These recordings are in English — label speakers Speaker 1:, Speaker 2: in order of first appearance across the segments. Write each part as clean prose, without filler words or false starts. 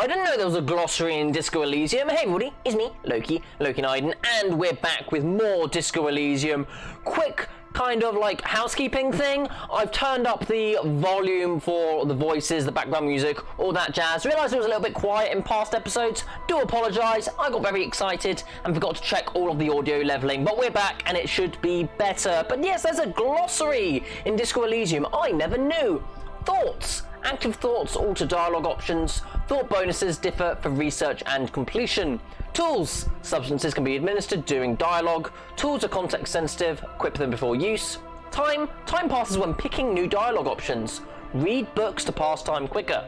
Speaker 1: I didn't know there was a glossary in Disco Elysium. Hey everybody, it's me, Loki Naiden, and we're back with more Disco Elysium. Quick kind of like housekeeping thing. I've turned up the volume for the voices, the background music, all that jazz. Realised it was a little bit quiet in past episodes. Do apologise. I got very excited and forgot to check all of the audio levelling, but we're back and it should be better. But yes, there's a glossary in Disco Elysium. I never knew. Thoughts. Active thoughts alter dialogue options. Thought bonuses differ for research and completion. Tools. Substances can be administered during dialogue. Tools are context sensitive. Equip them before use. Time. Time passes when picking new dialogue options. Read books to pass time quicker.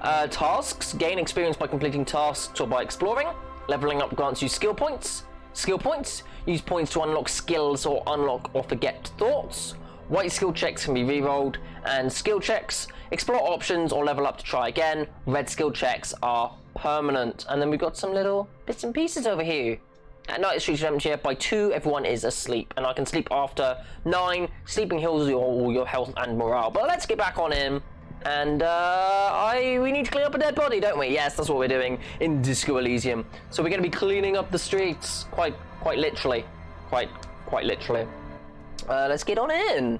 Speaker 1: Tasks. Gain experience by completing tasks or by exploring. Leveling up grants you skill points. Skill points. Use points to unlock skills or unlock or forget thoughts. White skill checks can be re-rolled, and skill checks, explore options or level up to try again. Red skill checks are permanent. And then we've got some little bits and pieces over here. At night, the streets are empty. By 2, everyone is asleep, and I can sleep after 9. Sleeping heals all your health and morale. But let's get back on in, and we need to clean up a dead body, don't we? Yes, that's what we're doing in Disco Elysium. So we're going to be cleaning up the streets, quite literally, quite literally. Let's get on in.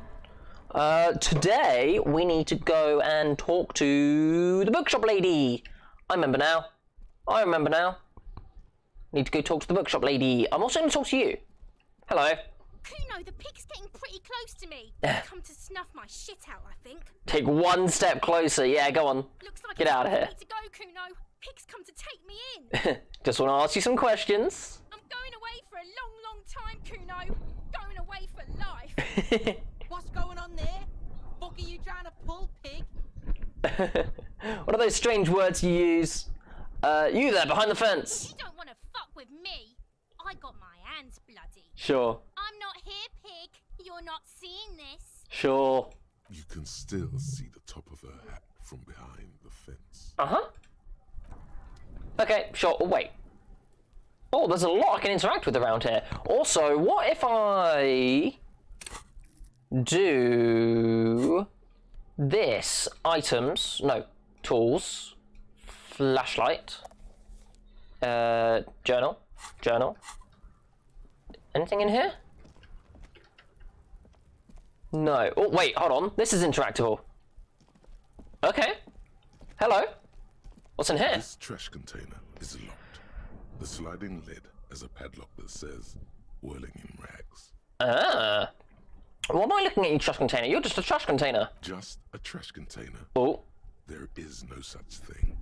Speaker 1: Today we need to go and talk to the bookshop lady. I remember now. Need to go talk to the bookshop lady. I'm also going to talk to you. Hello.
Speaker 2: Kuno, the pig's getting pretty close to me. Come to snuff my shit out, I think.
Speaker 1: Take one step closer. Yeah, go on.
Speaker 2: Looks like
Speaker 1: get out of here.
Speaker 2: Need to go, Kuno. Pig's come to take me in.
Speaker 1: Just want to ask you some questions.
Speaker 2: I'm going away for a long time, Kuno. Going away for life.
Speaker 3: What's going on there? Fuck are you trying to pull, pig?
Speaker 1: What are those strange words you use? You there behind the fence.
Speaker 2: You don't want to fuck with me. I got my hands bloody.
Speaker 1: Sure.
Speaker 2: I'm not here, pig. You're not seeing this.
Speaker 1: Sure.
Speaker 4: You can still see the top of her hat from behind the fence.
Speaker 1: Uh-huh. Okay, sure. Oh, wait. Oh, there's a lot I can interact with around here. Also, what if I do this? Items, no, tools, flashlight, journal. Anything in here? No. Oh, wait, hold on. This is interactable. Okay. Hello. What's in here?
Speaker 4: This trash container is locked. The sliding lid has a padlock that says, whirling in rags.
Speaker 1: Ah. What am I looking at, you trash container? You're just a trash container.
Speaker 4: Just a trash container.
Speaker 1: Oh.
Speaker 4: There is no such thing.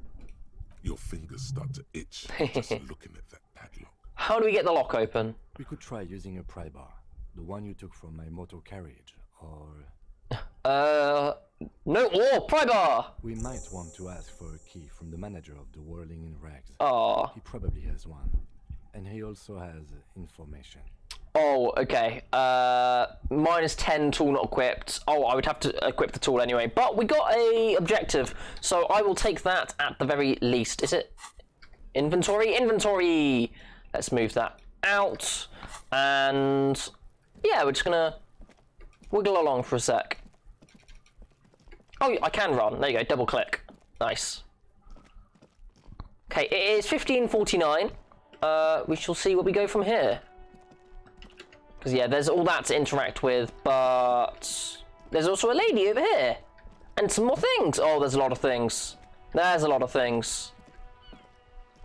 Speaker 4: Your fingers start to itch just looking at that padlock.
Speaker 1: How do we get the lock open?
Speaker 5: We could try using a pry bar. The one you took from my motor carriage, or...
Speaker 1: No, pry bar!
Speaker 5: We might want to ask for a key from the manager of the Whirling in Rags.
Speaker 1: Oh.
Speaker 5: He probably has one. And he also has information.
Speaker 1: Oh, okay. -10 tool not equipped. Oh, I would have to equip the tool anyway. But we got a objective, so I will take that at the very least. Is it inventory? Inventory! Let's move that out. And yeah, we're just gonna wiggle along for a sec. Oh, I can run. There you go, double click. Nice. Okay, it is 15:49. We shall see where we go from here. Because, yeah, there's all that to interact with, but there's also a lady over here. And some more things. Oh, there's a lot of things. There's a lot of things.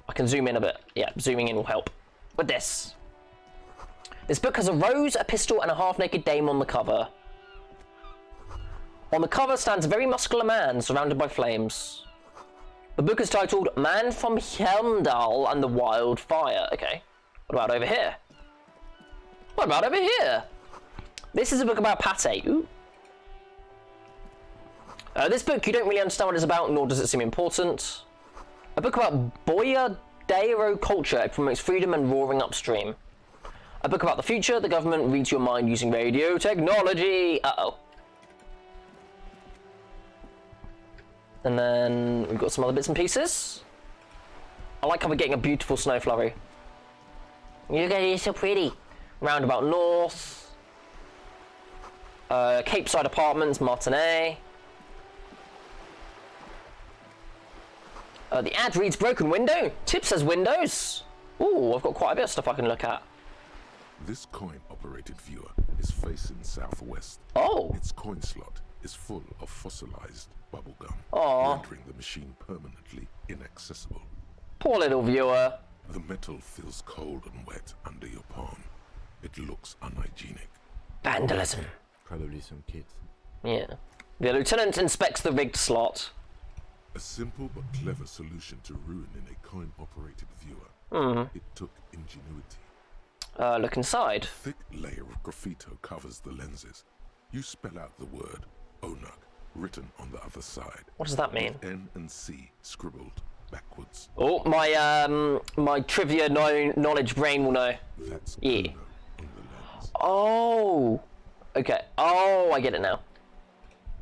Speaker 1: I can zoom in a bit. Yeah, zooming in will help. With this. This book has a rose, a pistol, and a half-naked dame on the cover. On the cover stands a very muscular man surrounded by flames. The book is titled Man from Helmdal and the Wildfire. Okay. What about over here? What about over here? This is a book about pate. Ooh. This book, you don't really understand what it's about, nor does it seem important. A book about Boyardero culture. It promotes freedom and roaring upstream. A book about the future. The government reads your mind using radio technology. Uh-oh. And then we've got some other bits and pieces. I like how we're getting a beautiful snow flurry. You guys are so pretty. Roundabout North. Cape Side Apartments, Martinez. The ad reads broken window. Tip says windows. Ooh, I've got quite a bit of stuff I can look at.
Speaker 4: This coin-operated viewer is facing southwest.
Speaker 1: Oh.
Speaker 4: Its coin slot is full of fossilized bubblegum,
Speaker 1: Aw.
Speaker 4: rendering the machine permanently inaccessible.
Speaker 1: Poor little viewer.
Speaker 4: The metal feels cold and wet under your palm. It looks unhygienic.
Speaker 1: Vandalism.
Speaker 5: Probably some kids.
Speaker 1: Yeah. The lieutenant inspects the rigged slot.
Speaker 4: A simple but clever solution to ruining a coin-operated viewer. It took ingenuity.
Speaker 1: Look inside.
Speaker 4: A thick layer of graffito covers the lenses. You spell out the word Onuk written on the other side.
Speaker 1: What does that mean?
Speaker 4: N and C scribbled backwards.
Speaker 1: Oh, my trivia knowledge brain will know.
Speaker 4: That's
Speaker 1: Yeah.
Speaker 4: Uno on the lens.
Speaker 1: Oh. Okay. Oh, I get it now.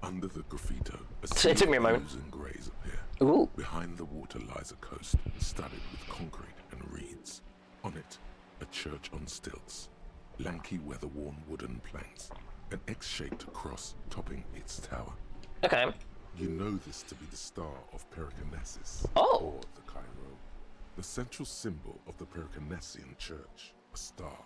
Speaker 4: Under the graffito,
Speaker 1: It took me a moment.
Speaker 4: blues and greys appear.
Speaker 1: Ooh.
Speaker 4: Behind the water lies a coast studded with concrete and reeds. On it, a church on stilts, lanky weather-worn wooden planks, an X-shaped cross topping its tower.
Speaker 1: Okay.
Speaker 4: You know this to be the star of Perikinesis,
Speaker 1: Oh.
Speaker 4: or the Cairo, the central symbol of the Perikinesian church, a star,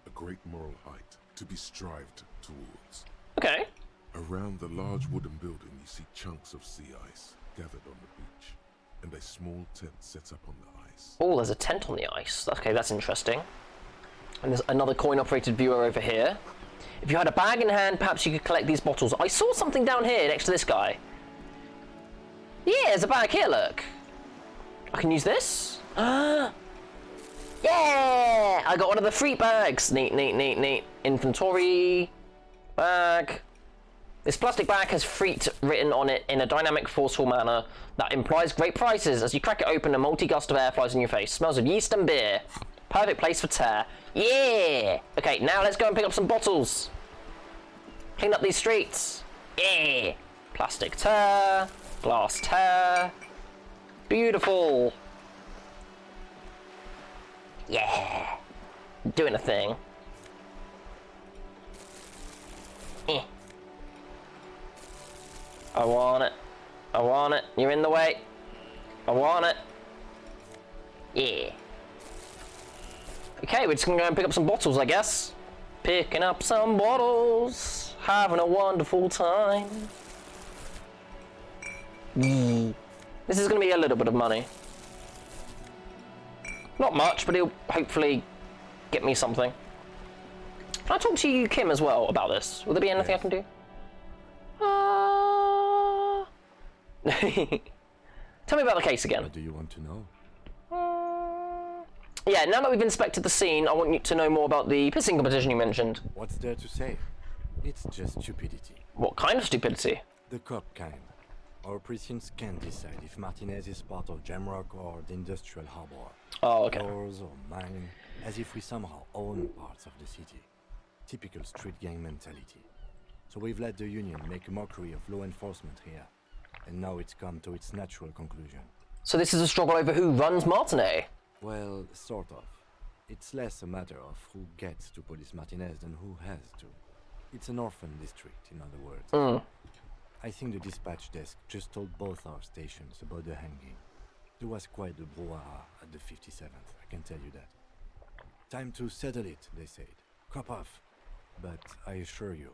Speaker 4: a great moral height to be strived towards.
Speaker 1: Okay.
Speaker 4: Around the large wooden building you see chunks of sea ice gathered on the beach, and a small tent set up on the ice.
Speaker 1: Oh, there's a tent on the ice. Okay, that's interesting. And there's another coin-operated viewer over here. If you had a bag in hand, perhaps you could collect these bottles. I saw something down here next to this guy. Yeah, there's a bag here, look. I can use this. Yeah! I got one of the fruit bags. Neat, neat, neat, neat. Inventory bag. This plastic bag has "Freet" written on it in a dynamic, forceful manner that implies great prices. As you crack it open, a multi-gust of air flies in your face. Smells of yeast and beer. Perfect place for tear. Yeah! Okay, now let's go and pick up some bottles. Clean up these streets. Yeah! Plastic tear. Glass tear. Beautiful. Yeah! Doing a thing. Eh. I want it. I want it. You're in the way. I want it. Yeah. Okay, we're just gonna go and pick up some bottles, I guess. Picking up some bottles. Having a wonderful time. This is gonna be a little bit of money. Not much, but it'll hopefully get me something. Can I talk to you, Kim, as well about this? Will there be anything I can do? Tell me about the case again.
Speaker 5: What do you want to know?
Speaker 1: Yeah, now that we've inspected the scene, I want you to know more about the pissing competition you mentioned.
Speaker 5: What's there to say? It's just stupidity.
Speaker 1: What kind of stupidity?
Speaker 5: The cop kind. Our precincts can't decide if Martinez is part of Jamrock or the industrial harbor.
Speaker 1: Oh, okay.
Speaker 5: Yours or mine, as if we somehow own parts of the city. Typical street gang mentality. So we've let the Union make a mockery of law enforcement here. And now it's come to its natural conclusion.
Speaker 1: So this is a struggle over who runs Martinet?
Speaker 5: Well, sort of. It's less a matter of who gets to police Martinez than who has to. It's an orphan district, in other words. I think the dispatch desk just told both our stations about the hanging. There was quite the brouhaha at the 57th, I can tell you that. Time to settle it, they said. Cop off. But I assure you,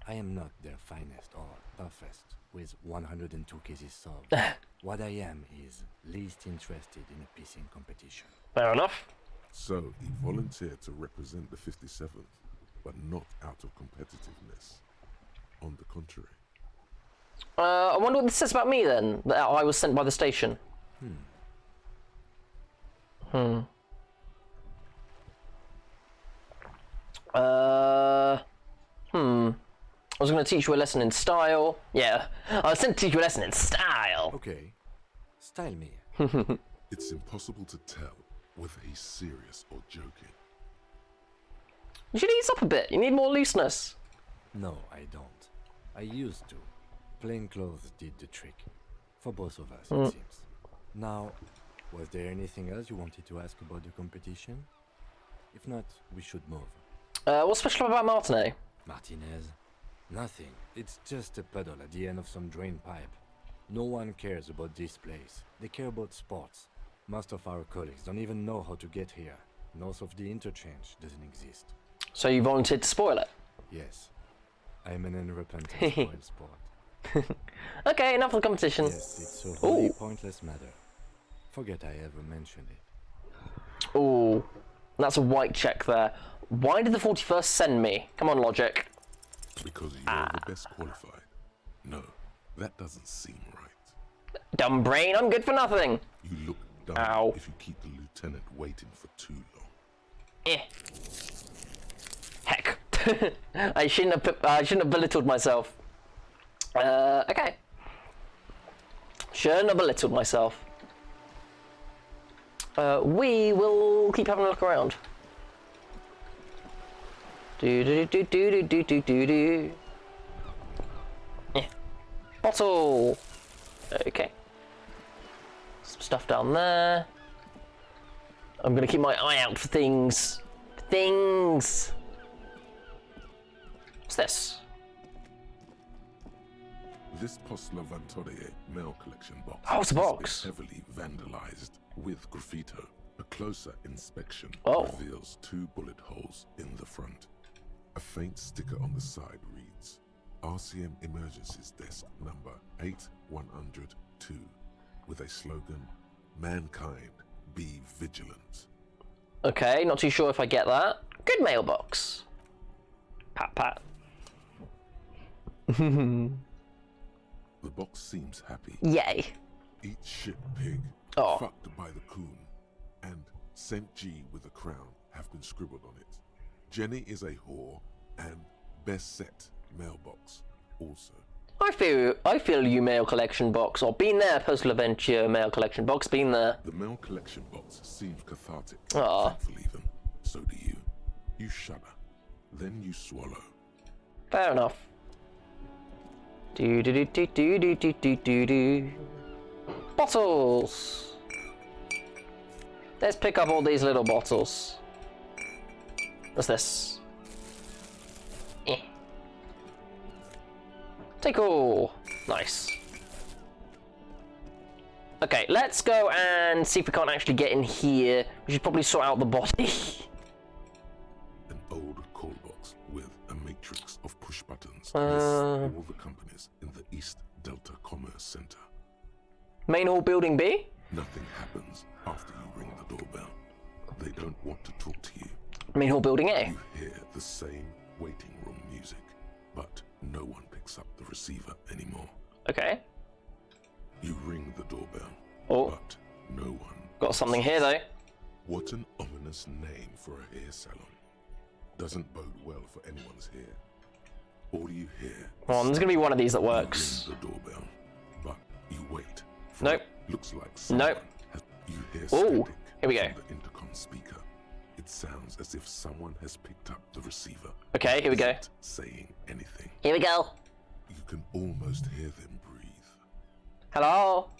Speaker 5: I am not their finest or toughest, with 102 cases solved. What I am is least interested in a pissing competition.
Speaker 1: Fair enough.
Speaker 4: So he volunteered to represent the 57th, but not out of competitiveness. On the contrary.
Speaker 1: I wonder what this says about me then, that I was sent by the station. I was going to teach you a lesson in style. Yeah, I was sent to teach you a lesson in style.
Speaker 5: Okay, style me.
Speaker 4: It's impossible to tell whether he's serious or joking.
Speaker 1: You should ease up a bit. You need more looseness.
Speaker 5: No, I don't. I used to. Plain clothes did the trick. For both of us, it seems. Now, was there anything else you wanted to ask about the competition? If not, we should move.
Speaker 1: What's special about Martinet?
Speaker 5: Martinez? Nothing. It's just a puddle at the end of some drain pipe. No one cares about this place. They care about sports. Most of our colleagues don't even know how to get here. North of the interchange doesn't exist.
Speaker 1: So you volunteered to spoil it?
Speaker 5: Yes. I'm an unrepentant spoil sport.
Speaker 1: Okay, enough of the competition.
Speaker 5: Yes, it's a wholly
Speaker 1: Ooh.
Speaker 5: pointless matter. Forget I ever mentioned it.
Speaker 1: Ooh, that's a white check there. Why did the 41st send me? Come on, logic.
Speaker 4: Because you're the best qualified. No, that doesn't seem right.
Speaker 1: Dumb brain, I'm good for nothing.
Speaker 4: You look dumb
Speaker 1: Ow.
Speaker 4: if you keep the lieutenant waiting for too long.
Speaker 1: Eh. Heck. I shouldn't have belittled myself. Okay. Shouldn't have belittled myself. We will keep having a look around. Do do do do do do do do do. Yeah. Bottle. Okay. Some stuff down there. I'm gonna keep my eye out for things. Things. What's this?
Speaker 4: This Postler Vantorie mail collection box
Speaker 1: Oh, it's a
Speaker 4: has
Speaker 1: box.
Speaker 4: been heavily vandalized with graffito. A closer inspection
Speaker 1: Oh.
Speaker 4: reveals 2 bullet holes in the front. A faint sticker on the side reads, RCM Emergencies Desk number 8102, with a slogan, Mankind, be vigilant.
Speaker 1: Okay, not too sure if I get that. Good mailbox. Pat pat.
Speaker 4: The box seems happy.
Speaker 1: Yay.
Speaker 4: Eat shit pig,
Speaker 1: Oh.
Speaker 4: fucked by the coon, and Saint G with a crown have been scribbled on it. Jenny is a whore, and best set mailbox also.
Speaker 1: I feel you mail collection box, or been there, Postal Adventure mail collection box, been there.
Speaker 4: The mail collection box seems cathartic.
Speaker 1: Aw.
Speaker 4: Thankful even. So do you. You shudder. Then you swallow.
Speaker 1: Fair enough. Do do do do do do do do do do. Bottles. Let's pick up all these little bottles. What's this? Eh. Take all. Nice. Okay, let's go and see if we can't actually get in here. We should probably sort out the body.
Speaker 4: An old call box with a matrix of push buttons lists
Speaker 1: Uh.
Speaker 4: all the companies in the East Delta Commerce Center.
Speaker 1: Main hall building B?
Speaker 4: Nothing happens after you ring the doorbell. They don't want to talk to you.
Speaker 1: Main hall building A.
Speaker 4: You hear the same waiting room music, but no one picks up the receiver anymore.
Speaker 1: Okay.
Speaker 4: You ring the doorbell,
Speaker 1: Oh.
Speaker 4: but no one.
Speaker 1: Got something here though.
Speaker 4: What an ominous name for a hair salon. Doesn't bode well for anyone's hair. All you hear.
Speaker 1: Come on, there's gonna be one of these that works.
Speaker 4: You ring the doorbell, but you wait. for
Speaker 1: Nope.
Speaker 4: what looks like someone
Speaker 1: Nope.
Speaker 4: You hear
Speaker 1: Ooh,
Speaker 4: static
Speaker 1: here we go.
Speaker 4: from the intercom speaker. It sounds as if someone has picked up the receiver.
Speaker 1: Okay, here we go.
Speaker 4: Isn't saying anything.
Speaker 1: Here we go.
Speaker 4: You can almost hear them breathe.
Speaker 1: Hello?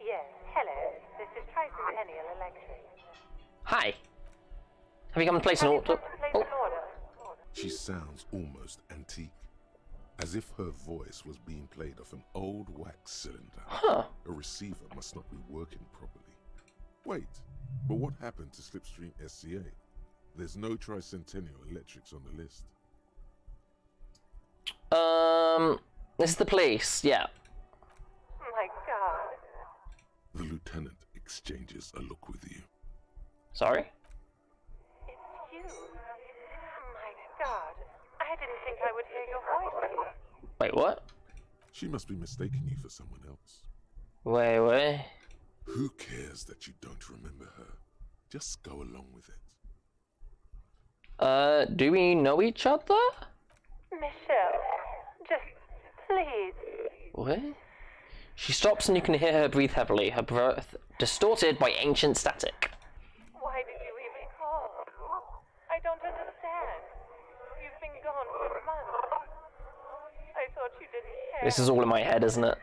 Speaker 6: Yes, hello. This is Tricentennial Electric.
Speaker 1: Hi. Have you come to place an
Speaker 6: Have you
Speaker 1: order?
Speaker 6: come to place
Speaker 1: Oh,
Speaker 6: an order?
Speaker 4: She sounds almost antique, as if her voice was being played off an old wax cylinder.
Speaker 1: huh.
Speaker 4: A receiver must not be working properly. Wait, but what happened to Slipstream SCA? There's no Tricentennial Electrics on the list.
Speaker 1: This is the police, yeah.
Speaker 6: My God.
Speaker 4: The lieutenant exchanges a look with you.
Speaker 1: Sorry?
Speaker 6: It's you. My God. I didn't think I would hear your voice here.
Speaker 1: Wait, what?
Speaker 4: She must be mistaking you for someone else.
Speaker 1: Wait.
Speaker 4: Who cares that you don't remember her? Just go along with it.
Speaker 1: Do we know each other?
Speaker 6: Michelle, just please.
Speaker 1: What? She stops and you can hear her breathe heavily, her breath distorted by ancient static.
Speaker 6: Why did you even call? I don't understand. You've been gone for months. I thought you didn't care.
Speaker 1: This is all in my head, isn't it?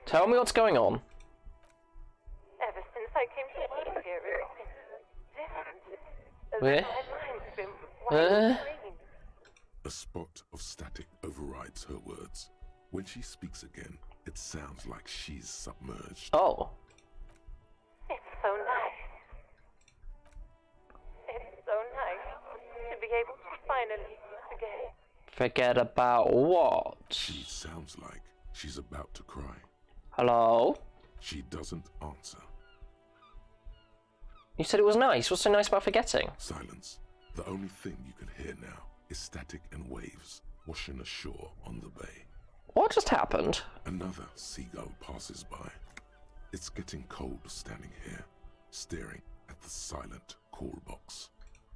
Speaker 1: Tell me what's going on.
Speaker 6: Ever since I came to work here, it's been different.
Speaker 1: Where?
Speaker 6: My mind's been wide green.
Speaker 4: A spot of static overrides her words. When she speaks again, it sounds like she's submerged.
Speaker 1: Oh.
Speaker 6: It's so nice. It's so nice to be able to finally forget.
Speaker 1: Forget about what?
Speaker 4: She sounds like she's about to cry.
Speaker 1: Hello?
Speaker 4: She doesn't answer.
Speaker 1: You said it was nice. What's so nice about forgetting?
Speaker 4: Silence. The only thing you can hear now is static and waves washing ashore on the bay.
Speaker 1: What just happened?
Speaker 4: Another seagull passes by. It's getting cold standing here, staring at the silent call box.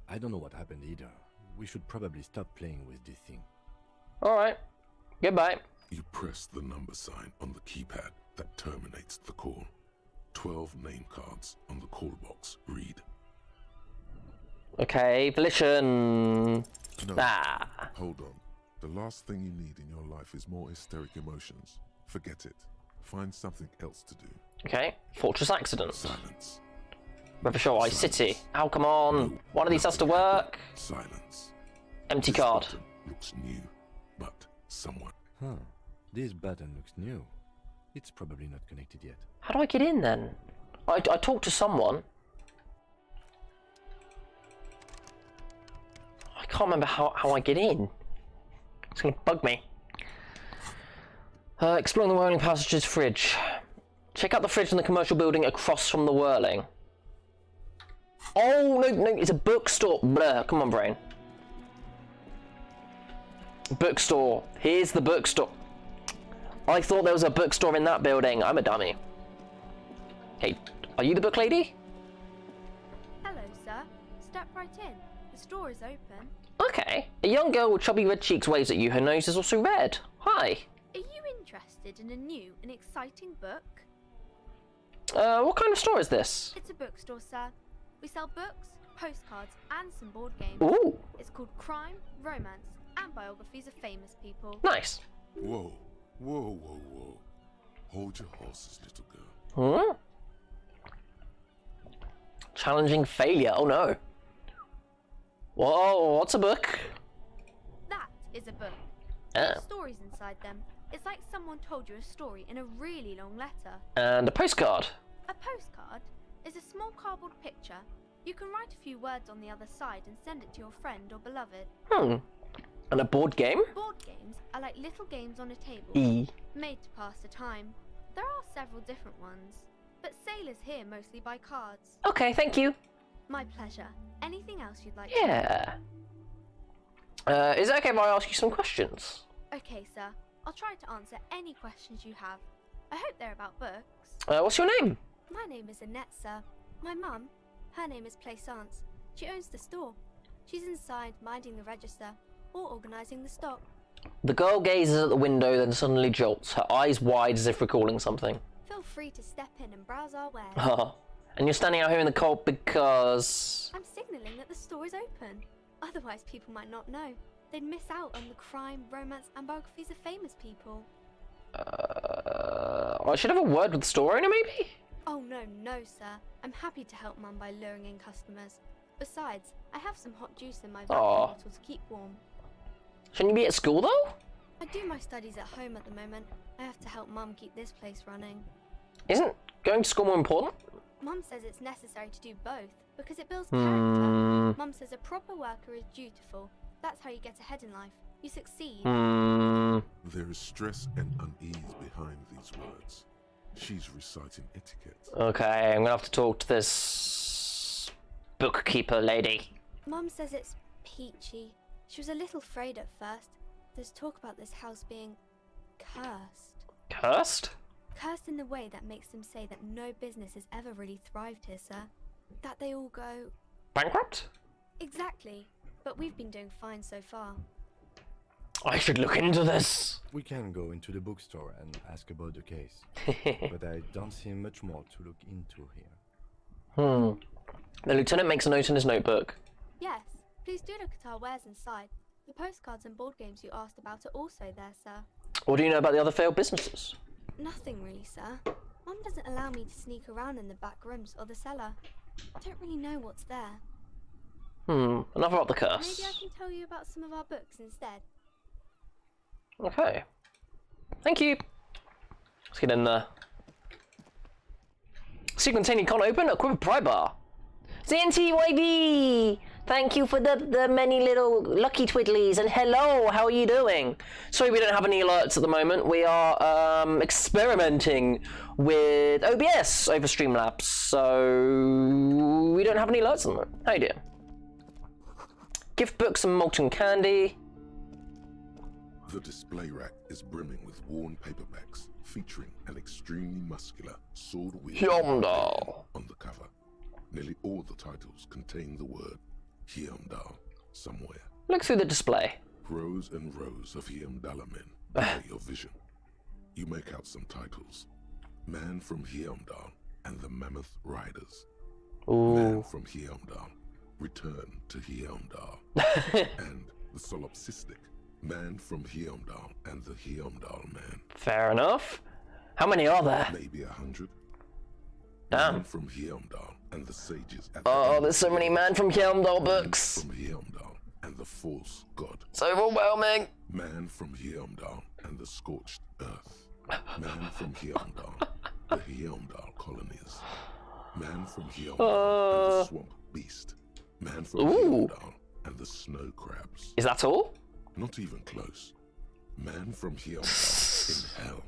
Speaker 5: I don't know what happened either. We should probably stop playing with this thing.
Speaker 1: Alright. Goodbye.
Speaker 4: You press the number sign on the keypad that terminates the call. 12 name cards on the call box read.
Speaker 1: Okay, volition.
Speaker 4: No,
Speaker 1: Ah.
Speaker 4: hold on. The last thing you need in your life is more hysteric emotions. Forget it. Find something else to do.
Speaker 1: Okay, Fortress Accident.
Speaker 4: Silence.
Speaker 1: Rivershore Ice City. Oh, come on.
Speaker 4: No,
Speaker 1: One of these has to work.
Speaker 4: Silence.
Speaker 1: Empty
Speaker 4: This
Speaker 1: card.
Speaker 4: button looks new, but someone.
Speaker 5: Huh. This button looks new. It's probably not connected yet.
Speaker 1: How do I get in then? I talked to someone. I can't remember how I get in. It's gonna bug me. Exploring the Whirling Passages fridge. Check out the fridge in the commercial building across from the Whirling. Oh, no, it's a bookstore. Blah, come on, brain. Bookstore. Here's the bookstore. I thought there was a bookstore in that building. I'm a dummy. Hey, are you the book lady?
Speaker 7: Hello, sir. Step right in. The store is open.
Speaker 1: Okay. A young girl with chubby red cheeks waves at you. Her nose is also red. Hi.
Speaker 7: Are you interested in a new and exciting book?
Speaker 1: What kind of store is this?
Speaker 7: It's a bookstore, sir. We sell books, postcards, and some board games.
Speaker 1: Ooh,
Speaker 7: It's called Crime, Romance, and Biographies of Famous People.
Speaker 1: nice.
Speaker 4: Whoa, whoa, whoa, whoa. Hold your horses, little girl.
Speaker 1: Hmm? Challenging failure. Oh no. Whoa, what's a book?
Speaker 7: That is a book.
Speaker 1: Ah.
Speaker 7: Stories inside them. It's like someone told you a story in a really long letter.
Speaker 1: And a postcard.
Speaker 7: A postcard is a small cardboard picture. You can write a few words on the other side and send it to your friend or beloved.
Speaker 1: And a board game?
Speaker 7: Board games are like little games on a table,
Speaker 1: E.
Speaker 7: made to pass the time. There are several different ones, but sailors here mostly buy cards.
Speaker 1: Okay, thank you.
Speaker 7: My pleasure. Anything else you'd like
Speaker 1: Yeah. Is it okay if I ask you some questions?
Speaker 7: to? Okay, sir. I'll try to answer any questions you have. I hope they're about books.
Speaker 1: What's your name?
Speaker 7: My name is Annette, sir. My mum, her name is Plaisance. She owns the store. She's inside minding the register or organising the stock.
Speaker 1: The girl gazes at the window, then suddenly jolts, her eyes wide as if recalling something.
Speaker 7: Feel free to step in and browse our wares.
Speaker 1: And you're standing out here in the cold because...
Speaker 7: I'm signalling that the store is open. Otherwise, people might not know. They'd miss out on the crime, romance, and biographies of famous people.
Speaker 1: I should have a word with the store owner, maybe?
Speaker 7: Oh, no, sir. I'm happy to help Mum by luring in customers. Besides, I have some hot juice in my vacuum
Speaker 1: Aw.
Speaker 7: bottle to keep warm.
Speaker 1: Shouldn't you be at school, though?
Speaker 7: I do my studies at home at the moment. I have to help Mum keep this place running.
Speaker 1: Isn't going to school more important?
Speaker 7: Mum says it's necessary to do both because it builds character. Mum says a proper worker is dutiful. That's how you get ahead in life. You succeed.
Speaker 4: There is stress and unease behind these words. She's reciting etiquette.
Speaker 1: Okay, I'm gonna have to talk to this bookkeeper lady.
Speaker 7: Mum says it's peachy. She was a little afraid at first. There's talk about this house being cursed.
Speaker 1: Cursed?
Speaker 7: Cursed in the way that makes them say that no business has ever really thrived here, sir. That they all go...
Speaker 1: Bankrupt?
Speaker 7: Exactly. But we've been doing fine so far.
Speaker 1: I should look into this.
Speaker 5: We can go into the bookstore and ask about the case. But I don't see much more to look into here.
Speaker 1: The lieutenant makes a note in his notebook.
Speaker 7: Yes, please do look at our wares inside. The postcards and board games you asked about are also there, sir.
Speaker 1: What do you know about the other failed businesses?
Speaker 7: Nothing really, sir. Mum doesn't allow me to sneak around in the back rooms or the cellar. I don't really know what's there.
Speaker 1: Enough about the
Speaker 7: Maybe
Speaker 1: curse.
Speaker 7: I can tell you about some of our books instead.
Speaker 1: Okay. Thank you. Let's get in there. Secret container can't open. Equip a pry bar. ZNTYD! Thank you for the many little lucky twiddlies, and hello, how are you doing? Sorry we don't have any alerts at the moment. We are experimenting with OBS over Streamlabs, so we don't have any alerts at the moment. How you doing? Gift books and molten candy.
Speaker 4: The display rack is brimming with worn paperbacks featuring an extremely muscular sword-wielding
Speaker 1: Hyundai
Speaker 4: on the cover. Nearly all the titles contain the word Hyundai somewhere.
Speaker 1: Look through the display.
Speaker 4: Rows and rows of Hyundai men by your vision. You make out some titles. Man from Hyundai and the Mammoth Riders.
Speaker 1: Ooh.
Speaker 4: Man from Hyundai, Return to Hyundai. And the solipsistic Man from Hyundai and the Hyundai Man.
Speaker 1: Fair enough. How many are there?
Speaker 4: Maybe 100.
Speaker 1: Damn.
Speaker 4: Man from Hyundai and the sages at
Speaker 1: Oh, there's so many Man from Hyundai books.
Speaker 4: Man from Hyundai and the false god.
Speaker 1: It's overwhelming.
Speaker 4: Man from Hyundai and the scorched earth. Man from Hyundai, the Hyundai colonies. Man from Hyundai and the swamp beast. Man from Hyundai and the snow crabs.
Speaker 1: Is that all?
Speaker 4: Not even close. Man from Hyundai in hell.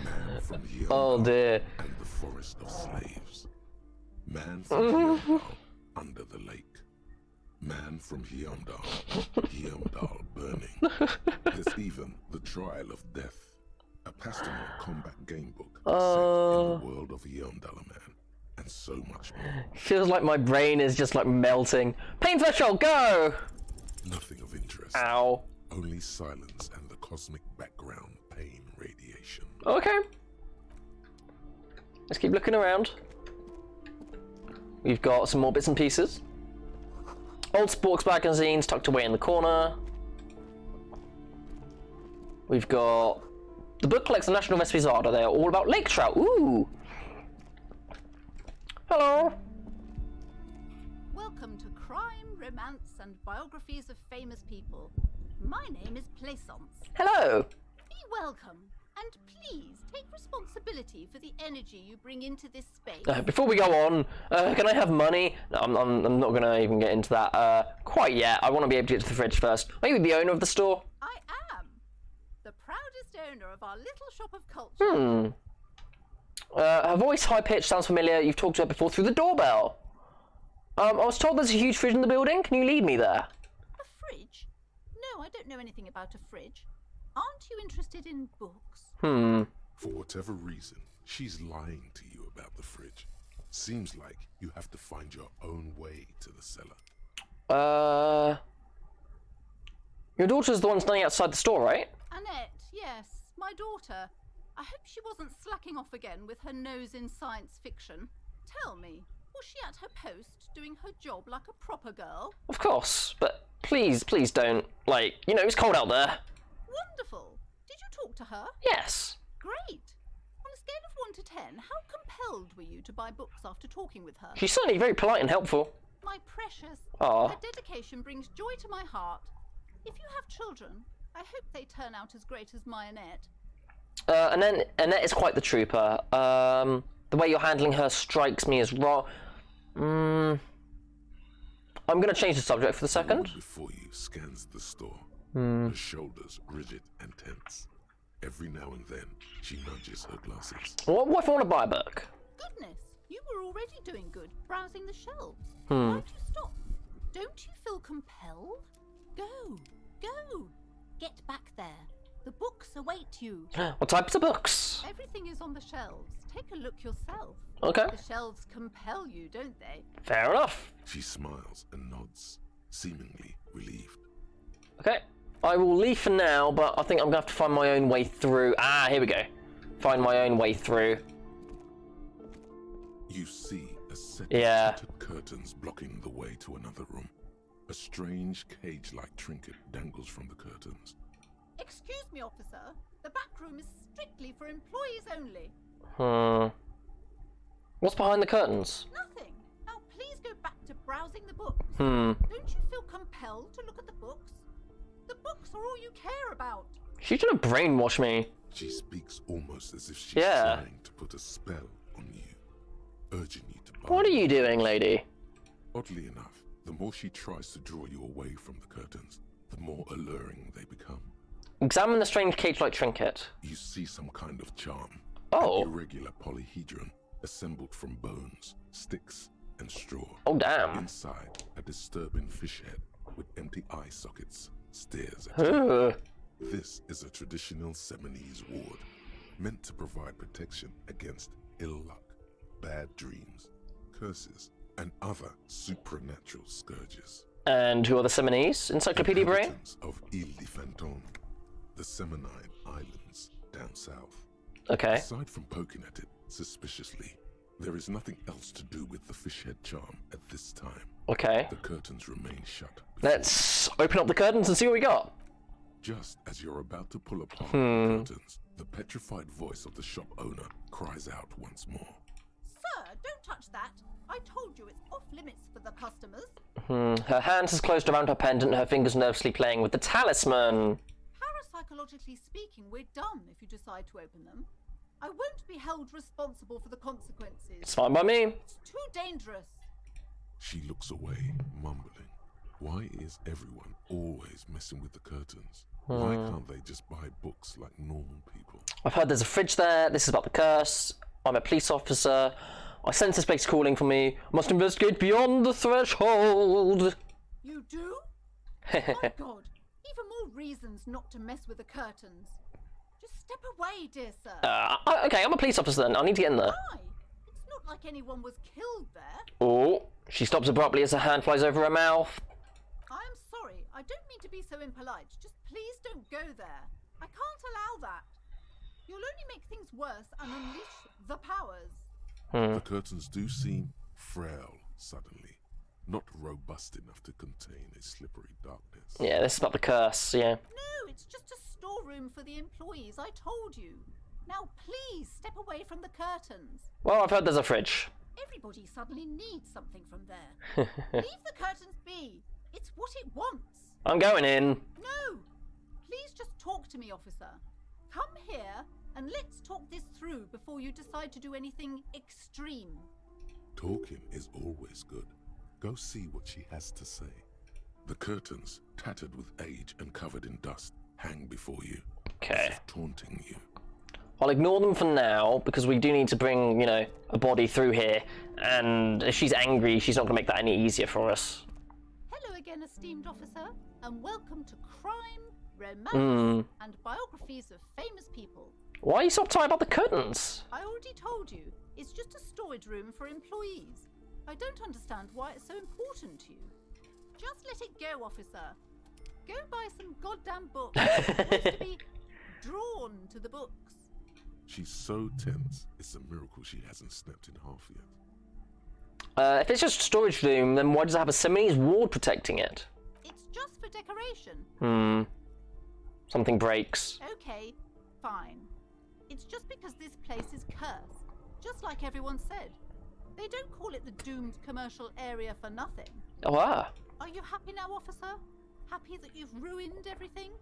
Speaker 4: Man from Hyundai
Speaker 1: Oh dear.
Speaker 4: and the forest of slaves. Man from Hyundai under the lake. Man from Hyundai, Hyundai burning. There's even the Trial of Death, a Pastel combat game book set in the world of Hyundai Man, and so much more.
Speaker 1: Feels like my brain is just like melting. Pain threshold, go!
Speaker 4: Nothing of interest.
Speaker 1: Ow.
Speaker 4: Only silence and the cosmic background pain radiation.
Speaker 1: Okay. Let's keep looking around. We've got some more bits and pieces. Old sports magazines tucked away in the corner. We've got the book collects the National Vespisada. They are all about lake trout. Ooh. Hello.
Speaker 8: Welcome to Crime, Romance, and Biographies of Famous People. My name is Plaisance.
Speaker 1: Hello.
Speaker 8: Be welcome, and please take responsibility for the energy you bring into this space.
Speaker 1: Before we go on, can I have money? No, I'm not going to even get into that quite yet. I want to be able to get to the fridge first. Are you the owner of the store?
Speaker 8: I am the proudest owner of our little shop of culture.
Speaker 1: Her voice, high-pitched, sounds familiar. You've talked to her before through the doorbell. I was told there's a huge fridge in the building. Can you lead me there?
Speaker 8: A fridge? No, I don't know anything about a fridge. Aren't you interested in books?
Speaker 4: For whatever reason, she's lying to you about the fridge. Seems like you have to find your own way to the cellar.
Speaker 1: Your daughter's the one standing outside the store, right?
Speaker 8: Annette, yes, my daughter. I hope she wasn't slacking off again with her nose in science fiction. Tell me, was she at her post doing her job like a proper girl?
Speaker 1: Of course, but please don't, like, you know, it's cold out there.
Speaker 8: Wonderful. Did you talk to her?
Speaker 1: Yes.
Speaker 8: Great. On a scale of 1 to 10, how compelled were you to buy books after talking with her?
Speaker 1: She's certainly very polite and helpful.
Speaker 8: My precious.
Speaker 1: Aw.
Speaker 8: Her dedication brings joy to my heart. If you have children, I hope they turn out as great as my Annette.
Speaker 1: And then Annette is quite the trooper. The way you're handling her strikes me as wrong. I'm going to change the subject for the
Speaker 4: The
Speaker 1: second.
Speaker 4: woman before you scans the store, her shoulders rigid and tense. Every now and then, she nudges her glasses.
Speaker 1: What if I want to buy a book?
Speaker 8: Goodness, you were already doing good, browsing the shelves. Why'd you stop? Don't you feel compelled? Go, go. Get back there. The books await you.
Speaker 1: What types of books?
Speaker 8: Everything is on the shelves. Take a look yourself.
Speaker 1: Okay.
Speaker 8: The shelves compel you, don't they?
Speaker 1: Fair enough.
Speaker 4: She smiles and nods, seemingly relieved.
Speaker 1: Okay. I will leave for now, but I think I'm going to have to find my own way through. Ah, here we go. Find my own way through.
Speaker 4: You see a set
Speaker 1: Yeah.
Speaker 4: of tinted curtains blocking the way to another room. A strange cage-like trinket dangles from the curtains.
Speaker 8: Excuse me, officer. The back room is strictly for employees only.
Speaker 1: What's behind the curtains?
Speaker 8: Nothing. Now please go back to browsing the books.
Speaker 1: Hmm.
Speaker 8: Don't you feel compelled to look at the books? The books are all you care about.
Speaker 1: She's trying to brainwash me.
Speaker 4: She speaks almost as if she's
Speaker 1: Yeah.
Speaker 4: trying to put a spell on you, urging you to
Speaker 1: What are
Speaker 4: bind.
Speaker 1: you doing, lady?
Speaker 4: Oddly enough, the more she tries to draw you away from the curtains, the more alluring they become.
Speaker 1: Examine the strange cage-like trinket.
Speaker 4: You see some kind of charm.
Speaker 1: Oh.
Speaker 4: An irregular polyhedron assembled from bones, sticks, and straw.
Speaker 1: Oh, damn.
Speaker 4: Inside, a disturbing fish head with empty eye sockets stares at you.
Speaker 1: Ugh.
Speaker 4: This is a traditional Seminese ward, meant to provide protection against ill luck, bad dreams, curses, and other supernatural scourges.
Speaker 1: And who are the Seminese? Encyclopedia Brain?
Speaker 4: Inhabitants of Ile de Fantôme, the Seminine Islands down south.
Speaker 1: Okay.
Speaker 4: Aside from poking at it suspiciously, there is nothing else to do with the fish head charm at this time.
Speaker 1: Okay.
Speaker 4: The curtains remain shut. before
Speaker 1: Let's open up the curtains and see what we got.
Speaker 4: Just as you're about to pull apart the curtains, the petrified voice of the shop owner cries out once more.
Speaker 8: Sir, don't touch that. I told you it's off limits for the customers.
Speaker 1: Her hands is closed around her pendant, her fingers nervously playing with the talisman.
Speaker 8: Parapsychologically speaking, we're done if you decide to open them. I won't be held responsible for the consequences.
Speaker 1: It's fine by me.
Speaker 8: It's too dangerous.
Speaker 4: She looks away, mumbling. Why is everyone always messing with the curtains? Why can't they just buy books like normal people?
Speaker 1: I've heard there's a fridge there. This is about the curse. I'm a police officer. I sense this place calling for me. I must investigate beyond the threshold.
Speaker 8: You do? My God, even more reasons not to mess with the curtains. Just step away, dear sir.
Speaker 1: Okay, I'm a police officer then. I need to get in there.
Speaker 8: Why? It's not like anyone was killed there.
Speaker 1: Oh, she stops abruptly as her hand flies over her mouth.
Speaker 8: I'm sorry, I don't mean to be so impolite. Just please don't go there. I can't allow that. You'll only make things worse and unleash the powers.
Speaker 4: The curtains do seem frail suddenly, not robust enough to contain a slippery darkness.
Speaker 1: Yeah, this is about the curse, yeah.
Speaker 8: No, it's just a storeroom for the employees, I told you. Now please step away from the curtains.
Speaker 1: Well, I've heard there's a fridge.
Speaker 8: Everybody suddenly needs something from there. Leave the curtains be. It's what it wants.
Speaker 1: I'm going in.
Speaker 8: No! Please just talk to me, officer. Come here and let's talk this through before you decide to do anything extreme.
Speaker 4: Talking is always good. Go see what she has to say. The curtains, tattered with age and covered in dust, hang before you,
Speaker 1: Okay.
Speaker 4: taunting you.
Speaker 1: I'll ignore them for now because we do need to bring, a body through here. And if she's angry, she's not going to make that any easier for us.
Speaker 8: Hello again, esteemed officer, and welcome to Crime, Romance, and Biographies of Famous People.
Speaker 1: Why are you so uptight about the curtains?
Speaker 8: I already told you, it's just a storage room for employees. I don't understand why it's so important to you. Just let it go, officer. Go buy some goddamn books. It wants to be drawn to the books.
Speaker 4: She's so tense, it's a miracle she hasn't snapped in half yet.
Speaker 1: If it's just a storage room, then why does it have a Seminese ward protecting it?
Speaker 8: It's just for decoration.
Speaker 1: Something breaks.
Speaker 8: Okay, fine. It's just because this place is cursed, just like everyone said. They don't call it the doomed commercial area for nothing.
Speaker 1: Oh, ah.
Speaker 8: Are you happy now, officer? Happy that you've ruined everything?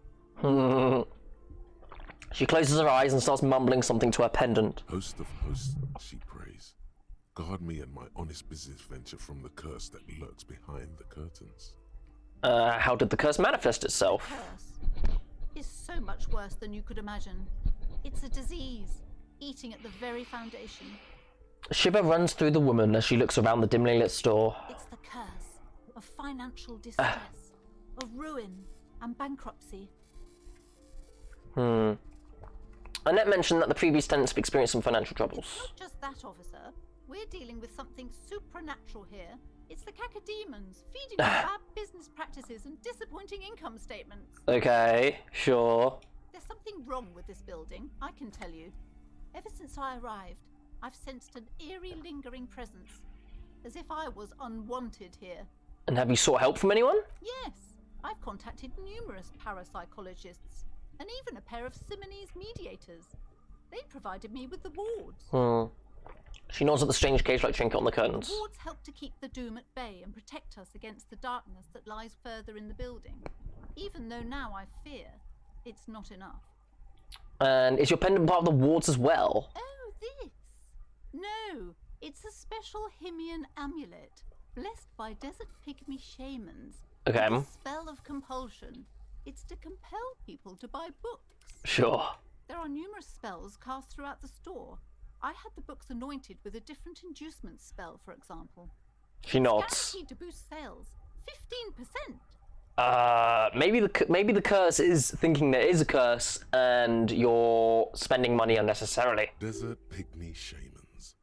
Speaker 1: She closes her eyes and starts mumbling something to her pendant.
Speaker 4: Host of hosts, she prays. Guard me and my honest business venture from the curse that lurks behind the curtains.
Speaker 1: How did the curse manifest itself?
Speaker 8: Curse is so much worse than you could imagine. It's a disease, eating at the very foundation.
Speaker 1: A shiver runs through the woman as she looks around the dimly lit store.
Speaker 8: It's the curse of financial distress, of ruin and bankruptcy.
Speaker 1: Annette mentioned that the previous tenants have experienced some financial troubles.
Speaker 8: Not just that, officer. We're dealing with something supernatural here. It's the cacodemons feeding on bad business practices and disappointing income statements.
Speaker 1: Okay, sure.
Speaker 8: There's something wrong with this building, I can tell you. Ever since I arrived, I've sensed an eerie lingering presence, as if I was unwanted here.
Speaker 1: And have you sought help from anyone?
Speaker 8: Yes, I've contacted numerous parapsychologists, and even a pair of Simonese mediators. They provided me with the wards.
Speaker 1: She nods at the strange cage-like trinket on the curtains.
Speaker 8: The wards help to keep the doom at bay and protect us against the darkness that lies further in the building, even though now I fear it's not enough.
Speaker 1: And is your pendant part of the wards as well?
Speaker 8: Oh, this? No, it's a special Himian amulet, blessed by desert pygmy shamans.
Speaker 1: Okay.
Speaker 8: With a spell of compulsion. It's to compel people to buy books.
Speaker 1: Sure.
Speaker 8: There are numerous spells cast throughout the store. I had the books anointed with a different inducement spell, for example.
Speaker 1: She nods.
Speaker 8: Guaranteed to boost sales. 15%.
Speaker 1: Maybe the curse is thinking there is a curse, and you're spending money unnecessarily.
Speaker 4: Desert pygmy shamans.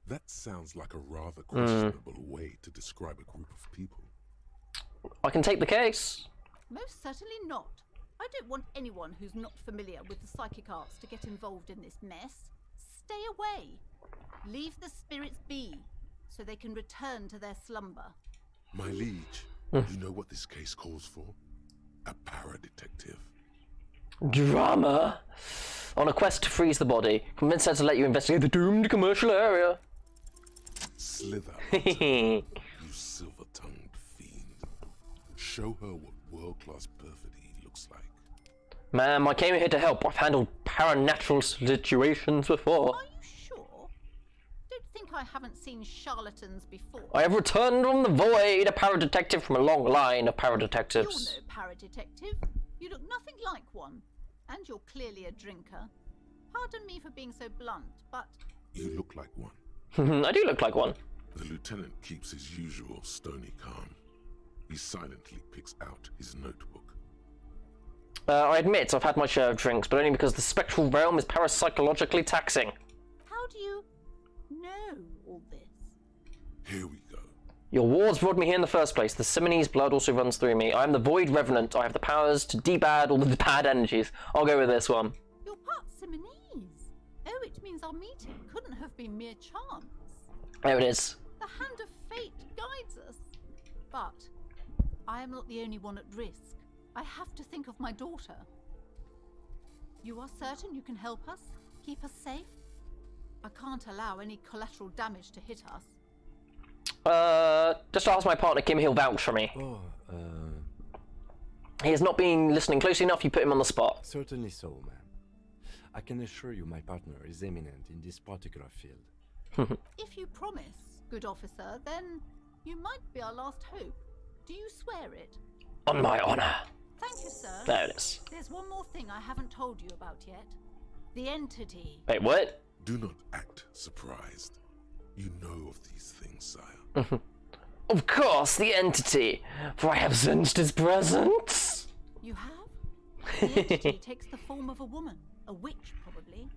Speaker 4: That sounds like a rather questionable way to describe a group of people.
Speaker 1: I can take the case.
Speaker 8: Most certainly not. I don't want anyone who's not familiar with the psychic arts to get involved in this mess. Stay away. Leave the spirits be, so they can return to their slumber.
Speaker 4: My liege, you know what this case calls for? A para-detective.
Speaker 1: Drama? On a quest to freeze the body, convince her to let you investigate the doomed commercial area.
Speaker 4: Slither, you silver-tongued fiend. Show her what world-class perfidy looks like.
Speaker 1: Ma'am, I came here to help. I've handled paranatural situations before.
Speaker 8: Are you sure? Don't think I haven't seen charlatans before.
Speaker 1: I have returned from the void, a paradetective from a long line of
Speaker 8: You're
Speaker 1: paradetectives.
Speaker 8: no paradetective. You look nothing like one. And you're clearly a drinker. Pardon me for being so blunt, but...
Speaker 4: You look like one.
Speaker 1: I do look like one.
Speaker 4: The lieutenant keeps his usual stony calm. He silently picks out his notebook.
Speaker 1: I admit I've had my share of drinks, but only because the spectral realm is parapsychologically taxing.
Speaker 8: how do you know all this?
Speaker 4: Here we go.
Speaker 1: Your wards brought me here in the first place. The Simonese blood also runs through me. I am the Void Revenant. I have the powers to debad all the bad energies. I'll go with this one.
Speaker 8: You're part Simonese. Oh, it means our meeting couldn't have been mere chance.
Speaker 1: There it is.
Speaker 8: The hand of fate guides us. But I am not the only one at risk. I have to think of my daughter. You are certain you can help us? Keep us safe? I can't allow any collateral damage to hit us.
Speaker 1: Just ask my partner Kim, he'll vouch for me.
Speaker 5: Oh,
Speaker 1: He has not been listening closely enough, you put him on the spot.
Speaker 5: certainly so, ma'am. I can assure you my partner is eminent in this particular field.
Speaker 8: If you promise, good officer, then you might be our last hope. Do you swear it?
Speaker 1: On my honor.
Speaker 8: Thank you, sir.
Speaker 1: There it is.
Speaker 8: There's one more thing I haven't told you about yet. The entity.
Speaker 1: Wait, what?
Speaker 4: Do not act surprised. You know of these things, sire.
Speaker 1: Of course, the entity, for I have sensed his presence.
Speaker 8: You have? The entity takes the form of a woman, a witch probably.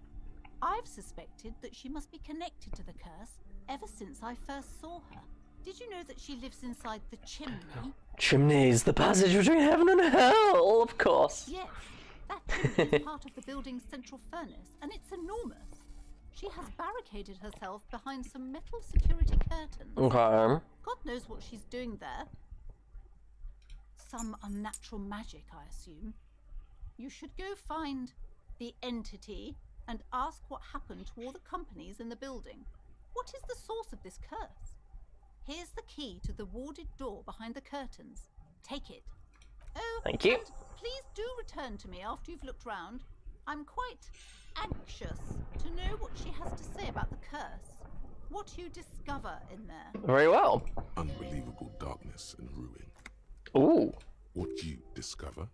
Speaker 8: I've suspected that she must be connected to the curse ever since I first saw her. Did you know that she lives inside the chimney?
Speaker 1: Chimneys, the passage between heaven and hell, of course.
Speaker 8: Yes, that chimney is part of the building's central furnace, and it's enormous. She has barricaded herself behind some metal security curtains.
Speaker 1: Okay.
Speaker 8: God knows what she's doing there. Some unnatural magic, I assume. You should go find the entity and ask what happened to all the companies in the building. What is the source of this curse? Here's the key to the warded door behind the curtains. Take it. Oh,
Speaker 1: Thank you.
Speaker 8: and please do return to me after you've looked round. I'm quite anxious to know what she has to say about the curse. What you discover in there.
Speaker 1: Very well.
Speaker 4: Unbelievable darkness and ruin.
Speaker 1: Ooh.
Speaker 4: What you discover?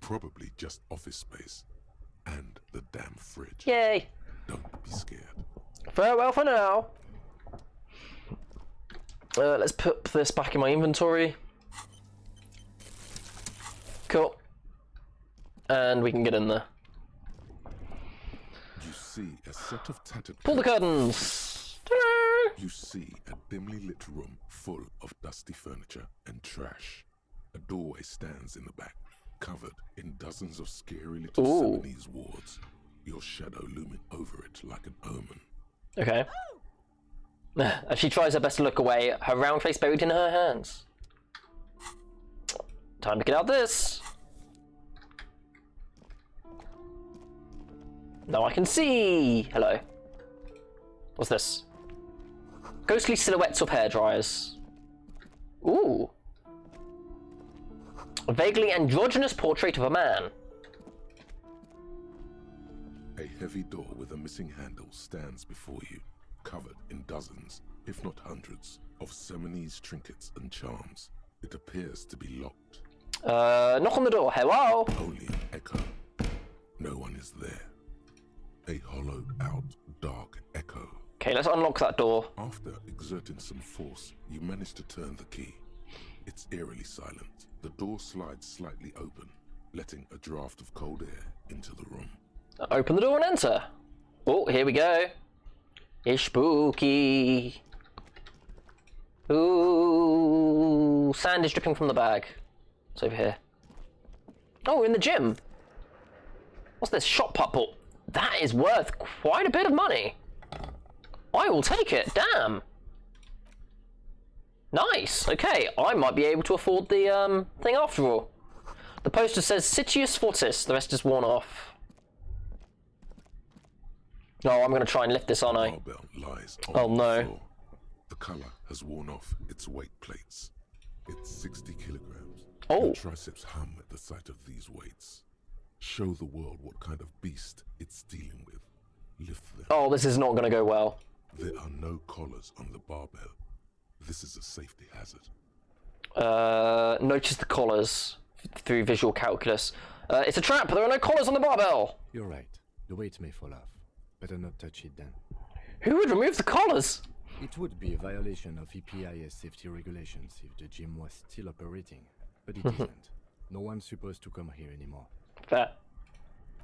Speaker 4: Probably just office space. And the damn fridge.
Speaker 1: Yay.
Speaker 4: Don't be scared.
Speaker 1: Farewell for now. Let's put this back in my inventory. Cool. And we can get in there.
Speaker 4: You see a set of tattered
Speaker 1: Pull the
Speaker 4: curtains.
Speaker 1: curtains.
Speaker 4: You see a dimly lit room full of dusty furniture and trash. A doorway stands in the back, covered in dozens of scary little
Speaker 1: Ooh.
Speaker 4: Simonese wards, your shadow looming over it like an omen.
Speaker 1: Okay. As she tries her best to look away, her round face buried in her hands. Time to get out this. Now I can see. Hello. What's this? Ghostly silhouettes of hairdryers. Ooh. A vaguely androgynous portrait of a man.
Speaker 4: heavy door with a missing handle stands before you, covered in dozens, if not hundreds, of Seminese trinkets and charms. It appears to be locked.
Speaker 1: Knock on the door. Hello?
Speaker 4: Only an echo. No one is there. A hollowed-out, dark echo.
Speaker 1: Okay, let's unlock that door.
Speaker 4: After exerting some force, you manage to turn the key. It's eerily silent. The door slides slightly open, letting a draft of cold air into the room.
Speaker 1: Open the door and enter. Oh, here we go. It's spooky. Ooh, sand is dripping from the bag. It's over here. Oh, we're in the gym. What's this? Shot putt ball. That is worth quite a bit of money. I will take it. Damn. Nice. Okay, I might be able to afford the thing after all. The poster says Sitius Fortis. The rest is worn off. No, I'm going to try and lift this, aren't I?
Speaker 4: Barbell lies on
Speaker 1: Oh, no.
Speaker 4: the floor. The color has worn off its weight plates. It's 60 kilograms.
Speaker 1: Oh.
Speaker 4: Your triceps hum at the sight of these weights. Show the world what kind of beast it's dealing with. Lift them.
Speaker 1: Oh, this is not going to go well.
Speaker 4: There are no collars on the barbell. This is a safety hazard.
Speaker 1: Notice the collars through visual calculus. It's a trap. There are no collars on the barbell.
Speaker 5: You're right. The weight may fall off. Better not touch it then.
Speaker 1: Who would remove the collars?
Speaker 5: It would be a violation of EPIS safety regulations if the gym was still operating, but it isn't. No one's supposed to come here anymore.
Speaker 1: Fair.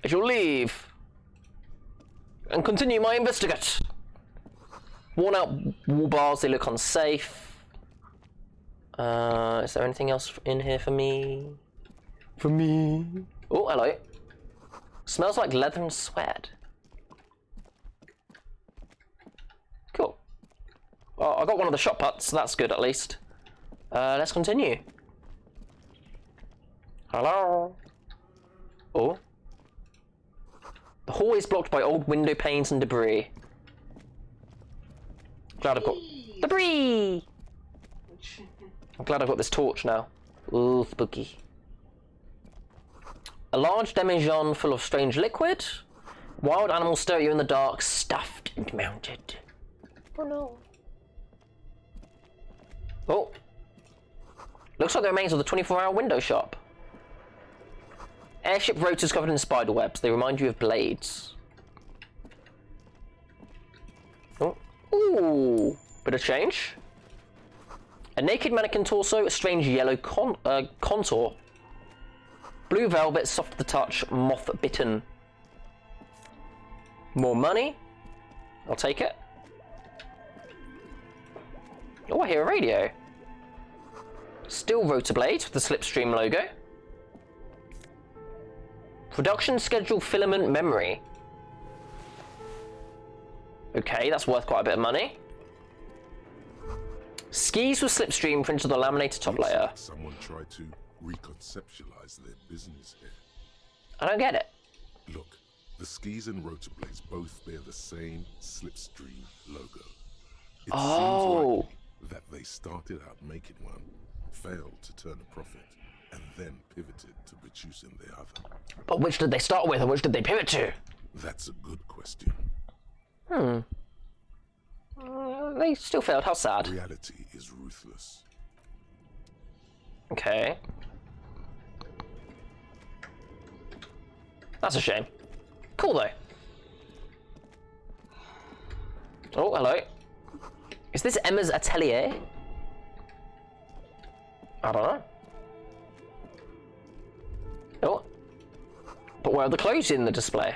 Speaker 1: I shall leave and continue my investigate. Worn out wall bars, they look unsafe. Is there anything else in here for me? For me? Oh, hello. Smells like leather and sweat. Cool. Well, I got one of the shot putts, so that's good at least. Let's continue. Hello? Oh. The hallway is blocked by old window panes and debris. Glad I've got debris. I'm glad I've got this torch now. Ooh, spooky. A large demijohn full of strange liquid. Wild animals stare at you in the dark, stuffed and mounted. Oh no. Oh. Looks like the remains of the 24-hour window shop. Airship rotors covered in spider webs. They remind you of blades. Oh. Ooh. Bit of change. A naked mannequin torso, a strange yellow contour. Blue velvet, soft to the touch, moth bitten. More money. I'll take it. Oh, I hear a radio. Still rotor blades with the Slipstream logo. Production schedule filament memory. Okay, that's worth quite a bit of money. Skis with Slipstream printed on the laminated top
Speaker 4: Looks
Speaker 1: layer.
Speaker 4: like someone tried to reconceptualize their business here.
Speaker 1: I don't get it.
Speaker 4: Look, the skis and rotor blades both bear the same Slipstream logo. It
Speaker 1: Oh.
Speaker 4: seems likely that they started out making one, failed to turn a profit, and then pivoted to producing the other.
Speaker 1: But which did they start with and which did they pivot to?
Speaker 4: That's a good question.
Speaker 1: They still failed. How sad.
Speaker 4: Reality is ruthless.
Speaker 1: Okay. That's a shame. Cool though. Oh, hello. Is this Emma's atelier? I don't know. Oh. But where are the clothes in the display?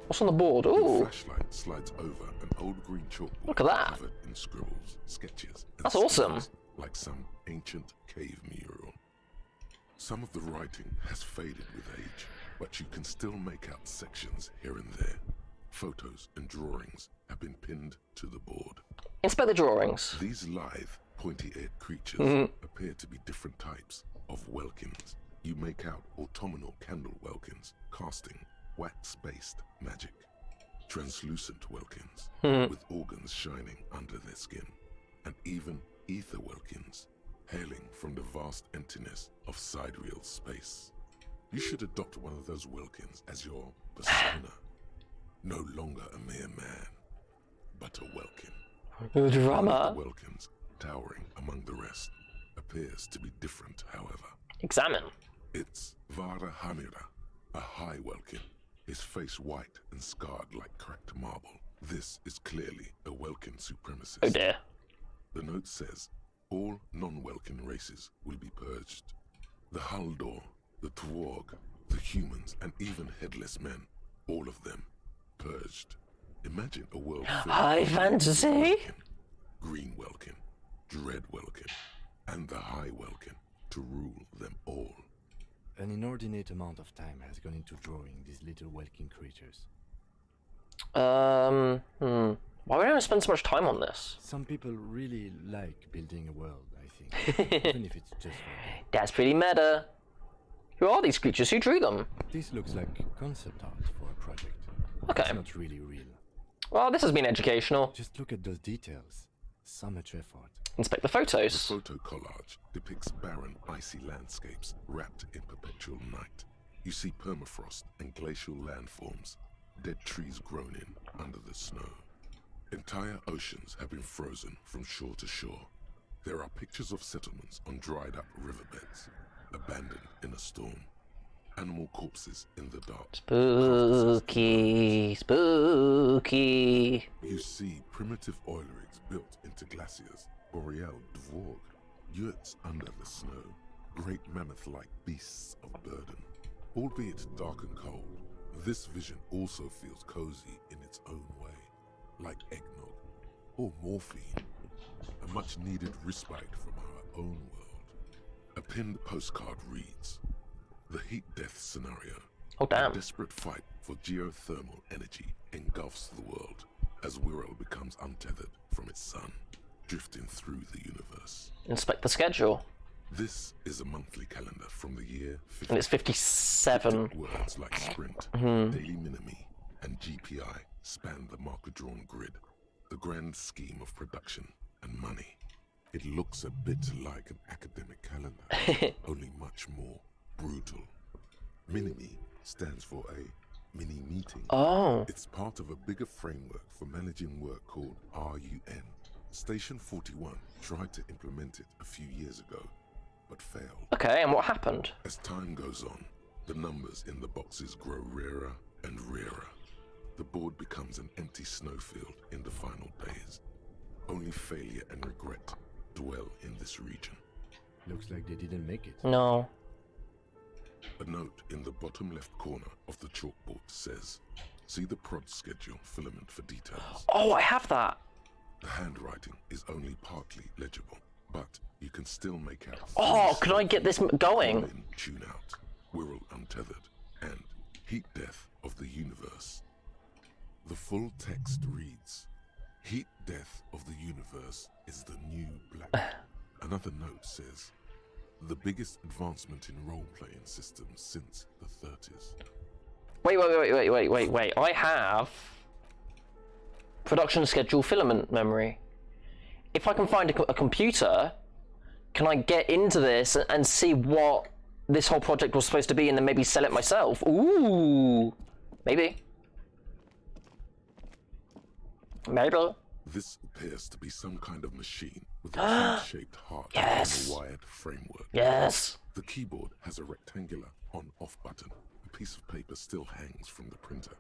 Speaker 1: What's on the board?
Speaker 4: The
Speaker 1: Ooh.
Speaker 4: flashlight slides over an old green chalkboard
Speaker 1: Look at that.
Speaker 4: covered in scribbles, sketches, and
Speaker 1: That's awesome.
Speaker 4: symbols like some ancient cave mural. Some of the writing has faded with age, but you can still make out sections here and there. Photos and drawings have been pinned to the board.
Speaker 1: Inspect the drawings.
Speaker 4: These lithe, pointy-eared creatures appear to be different types of welkins. You make out autumnal candle welkins, casting wax-based magic. Translucent welkins, with organs shining under their skin. And even ether welkins, hailing from the vast emptiness of sidereal space. You should adopt one of those Welkins as your persona. No longer a mere man, but a Welkin.
Speaker 1: The
Speaker 4: One
Speaker 1: drama.
Speaker 4: of the Welkins, towering among the rest, appears to be different, however.
Speaker 1: Examine.
Speaker 4: It's Vara Hamira, a high Welkin, his face white and scarred like cracked marble. This is clearly a Welkin supremacist.
Speaker 1: Oh dear.
Speaker 4: The note says, all non-Welkin races will be purged. The Haldor, the Twarg, the humans, and even headless men, all of them, purged. Imagine a world filled
Speaker 1: High
Speaker 4: with
Speaker 1: fantasy.
Speaker 4: Welkin, Green Welkin, Dread Welkin, and the High Welkin to rule them all.
Speaker 5: An inordinate amount of time has gone into drawing these little Welkin creatures.
Speaker 1: Why would I spend so much time on this?
Speaker 5: Some people really like building a world, I think. Even if it's just for them.
Speaker 1: That's pretty meta. Who are these creatures? Who drew them?
Speaker 5: This looks like concept art for a project.
Speaker 1: Okay.
Speaker 5: It's not really real.
Speaker 1: Well, this has been educational.
Speaker 5: Just look at those details. So much effort.
Speaker 1: Inspect the
Speaker 4: The
Speaker 1: photos.
Speaker 4: photo collage depicts barren, icy landscapes wrapped in perpetual night. You see permafrost and glacial landforms, dead trees grown in under the snow. Entire oceans have been frozen from shore to shore. There are pictures of settlements on dried up riverbeds, abandoned in a storm. Animal corpses in the dark.
Speaker 1: Spooky, spooky.
Speaker 4: You see primitive oil rigs built into glaciers, boreal dvorg, yurts under the snow, great mammoth-like beasts of burden. Albeit dark and cold, this vision also feels cozy in its own way, like eggnog or morphine, a much-needed respite from our own world. A pinned postcard reads, "The heat-death scenario.
Speaker 1: Oh damn.
Speaker 4: A desperate fight for geothermal energy engulfs the world as Wirral becomes untethered from its sun, drifting through the universe."
Speaker 1: Inspect the schedule.
Speaker 4: This is a monthly calendar from the year 50.
Speaker 1: And it's 57.
Speaker 4: Words like sprint, daily minimi, and GPI span the marker-drawn grid, the grand scheme of production and money. It looks a bit like an academic calendar, only much more brutal. Minimi stands for a mini-meeting.
Speaker 1: Oh.
Speaker 4: It's part of a bigger framework for managing work called RUN. Station 41 tried to implement it a few years ago, but failed.
Speaker 1: Okay, and what happened?
Speaker 4: As time goes on, the numbers in the boxes grow rarer and rarer. The board becomes an empty snowfield in the final days. Only failure and regret dwell in this region.
Speaker 5: Looks like they didn't make it.
Speaker 1: No.
Speaker 4: A note in the bottom left corner of the chalkboard says, "See the prod schedule filament for details."
Speaker 1: Oh, I have that.
Speaker 4: The handwriting is only partly legible, but you can still make out.
Speaker 1: Oh, can I get this going?
Speaker 4: In, tune out, Wirral Untethered, and Heat Death of the Universe. The full text reads, "Heat Death of the Universe is the new black." Another note says, "The biggest advancement in role-playing systems since the 30s.
Speaker 1: Wait. I have production schedule filament memory. If I can find a computer, can I get into this and see what this whole project was supposed to be and then maybe sell it myself? Ooh, maybe. Maybe.
Speaker 4: This appears to be some kind of machine with a cube-shaped heart
Speaker 1: Yes.
Speaker 4: and a wired framework.
Speaker 1: Yes.
Speaker 4: The keyboard has a rectangular on-off button. A piece of paper still hangs from the printer.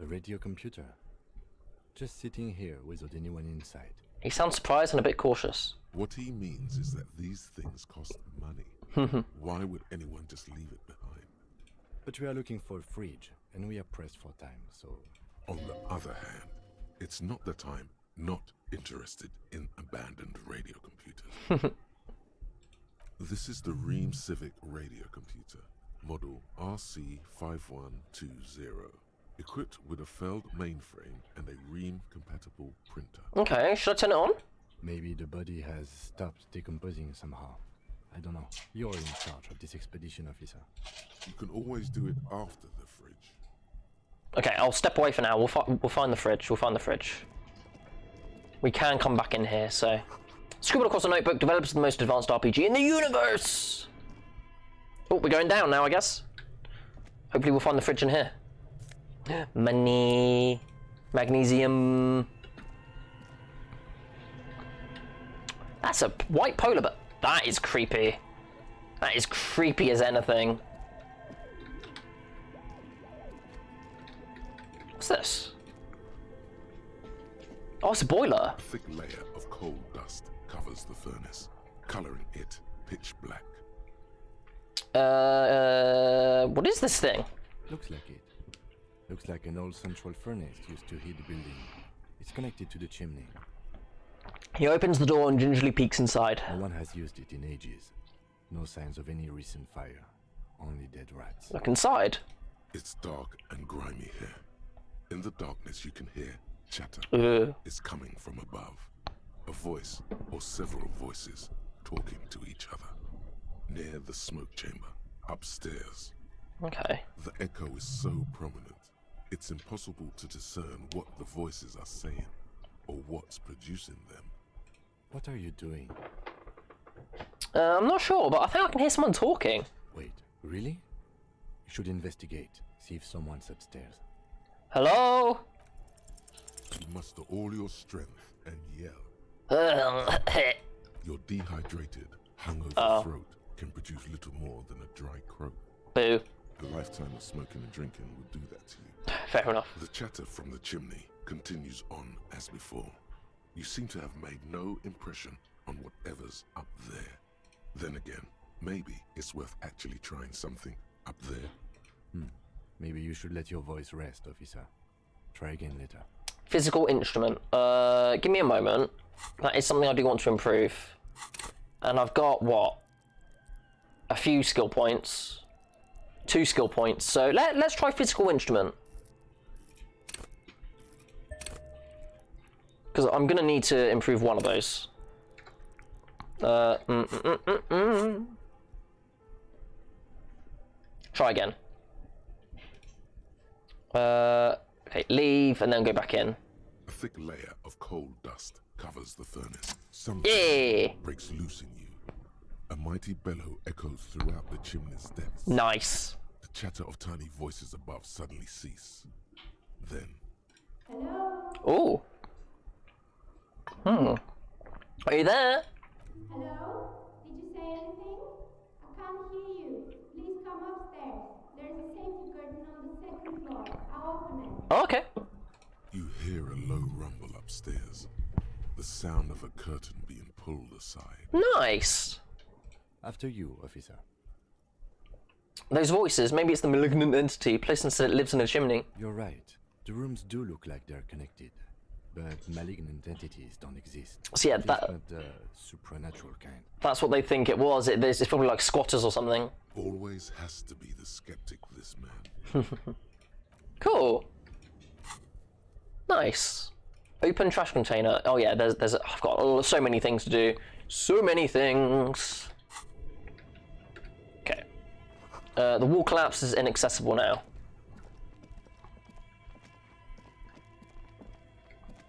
Speaker 5: A radio computer. Just sitting here without anyone inside.
Speaker 1: He sounds surprised and a bit cautious.
Speaker 4: What he means is that these things cost money. Why would anyone just leave it behind?
Speaker 5: But we are looking for a fridge, and we are pressed for time, so...
Speaker 4: On the other hand, it's not that I'm not interested in abandoned radio computers. This is the Ream Civic radio computer, model RC5120, equipped with a Feld mainframe and a Ream-compatible printer.
Speaker 1: Okay, should I turn it on?
Speaker 5: Maybe the body has stopped decomposing somehow. I don't know. You're in charge of this expedition, officer.
Speaker 4: You can always do it after the fridge.
Speaker 1: Okay, I'll step away for now. We'll find the fridge. We'll find the fridge. We can come back in here, so... Scribbled across a notebook, developers of the most advanced RPG in the universe! Oh, we're going down now, I guess. Hopefully we'll find the fridge in here. Money. Magnesium. That's a white polar bear. That is creepy. That is creepy as anything. What's this? Oh, it's a boiler.
Speaker 4: A thick layer of coal dust covers the furnace, coloring it pitch black.
Speaker 1: What is this thing?
Speaker 5: Looks like it. Looks like an old central furnace used to heat the building. It's connected to the chimney.
Speaker 1: He opens the door and gingerly peeks inside.
Speaker 5: No one has used it in ages. No signs of any recent fire. Only dead rats.
Speaker 1: Look inside.
Speaker 4: It's dark and grimy here. In the darkness you can hear chatter. It's coming from above. A voice or several voices talking to each other. Near the smoke chamber, upstairs.
Speaker 1: Okay.
Speaker 4: The echo is so prominent, it's impossible to discern what the voices are saying or what's producing them.
Speaker 5: What are you doing?
Speaker 1: I'm not sure, but I think I can hear someone talking.
Speaker 5: Wait, really? You should investigate. See if someone's upstairs.
Speaker 1: Hello?
Speaker 4: You muster all your strength and yell. Your dehydrated, hungover throat can produce little more than a dry croak.
Speaker 1: Boo.
Speaker 4: A lifetime of smoking and drinking would do that to you.
Speaker 1: Fair enough.
Speaker 4: The chatter from the chimney continues on as before. You seem to have made no impression on whatever's up there. Then again, maybe it's worth actually trying something up there.
Speaker 5: Maybe you should let your voice rest, officer. Try again later.
Speaker 1: Physical instrument. Give me a moment. That is something I do want to improve. And I've got, what? A few skill points. 2 skill points. So let's try physical instrument. Because I'm going to need to improve one of those. Try again. Okay, leave and then go back in.
Speaker 4: A thick layer of coal dust covers the furnace.
Speaker 1: Yeah.
Speaker 4: Something breaks loose in you. A mighty bellow echoes throughout the chimney's depths.
Speaker 1: Nice.
Speaker 4: The chatter of tiny voices above suddenly cease. Then,
Speaker 1: Ooh. Are you there?
Speaker 7: Hello? Did you say anything? I can't hear you. Please come upstairs. There's a safety curtain on the second floor. I'll open it.
Speaker 1: Oh, okay.
Speaker 4: you hear a low rumble upstairs. The sound of a curtain being pulled aside.
Speaker 1: Nice.
Speaker 5: After you, officer.
Speaker 1: Those voices, maybe it's the malignant entity placed that lives in a chimney.
Speaker 5: You're right. The rooms do look like they're connected, but malignant entities don't exist.
Speaker 1: So yeah,
Speaker 5: At least
Speaker 1: that-
Speaker 5: not the supernatural kind.
Speaker 1: That's what they think it was. It's probably like squatters or something.
Speaker 4: Always has to be the skeptic, this man.
Speaker 1: Cool. Nice. Open trash container. Oh yeah, I've got so many things to do. So many things. Okay. The wall collapse is inaccessible now.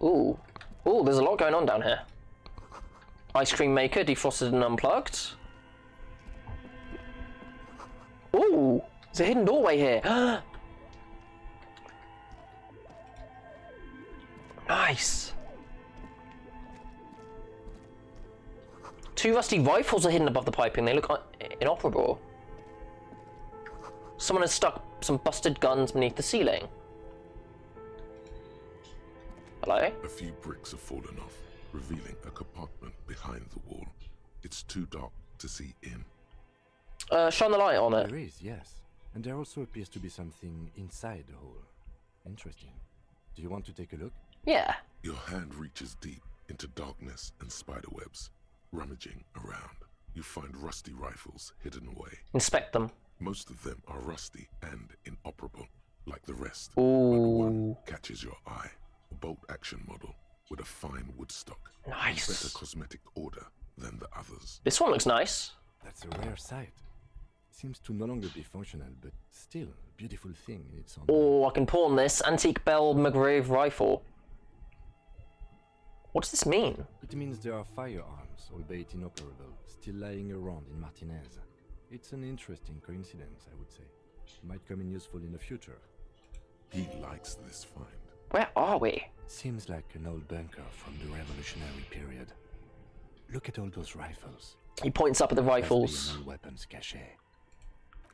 Speaker 1: Ooh. Ooh, there's a lot going on down here. Ice cream maker, defrosted and unplugged. Ooh, there's a hidden doorway here. Nice. 2 rusty rifles are hidden above the piping. They look inoperable. Someone has stuck some busted guns beneath the ceiling. Hello?
Speaker 4: A few bricks have fallen off, revealing a compartment behind the wall. It's too dark to see in.
Speaker 1: Shine the light on it.
Speaker 5: There is, yes. And there also appears to be something inside the hole. Interesting. Do you want to take a look?
Speaker 1: Yeah.
Speaker 4: Your hand reaches deep into darkness and spiderwebs. Rummaging around, you find rusty rifles hidden away.
Speaker 1: Inspect them.
Speaker 4: Most of them are rusty and inoperable, like the rest.
Speaker 1: Ooh.
Speaker 4: But one catches your eye. A bolt-action model with a fine wood stock.
Speaker 1: Nice.
Speaker 4: Better cosmetic order than the others.
Speaker 1: This one looks nice.
Speaker 5: That's a rare sight. Seems to no longer be functional, but still a beautiful thing in its own way.
Speaker 1: Oh, I can pawn this antique Bell McGrave rifle. What does this mean?
Speaker 5: It means there are firearms, albeit inoperable, still lying around in Martinez. It's an interesting coincidence, I would say. Might come in useful in the future.
Speaker 4: He likes this find.
Speaker 1: Where are we?
Speaker 5: Seems like an old bunker from the revolutionary period. Look at all those rifles.
Speaker 1: He points up at the
Speaker 5: Must be
Speaker 1: rifles.
Speaker 5: an old weapons cache.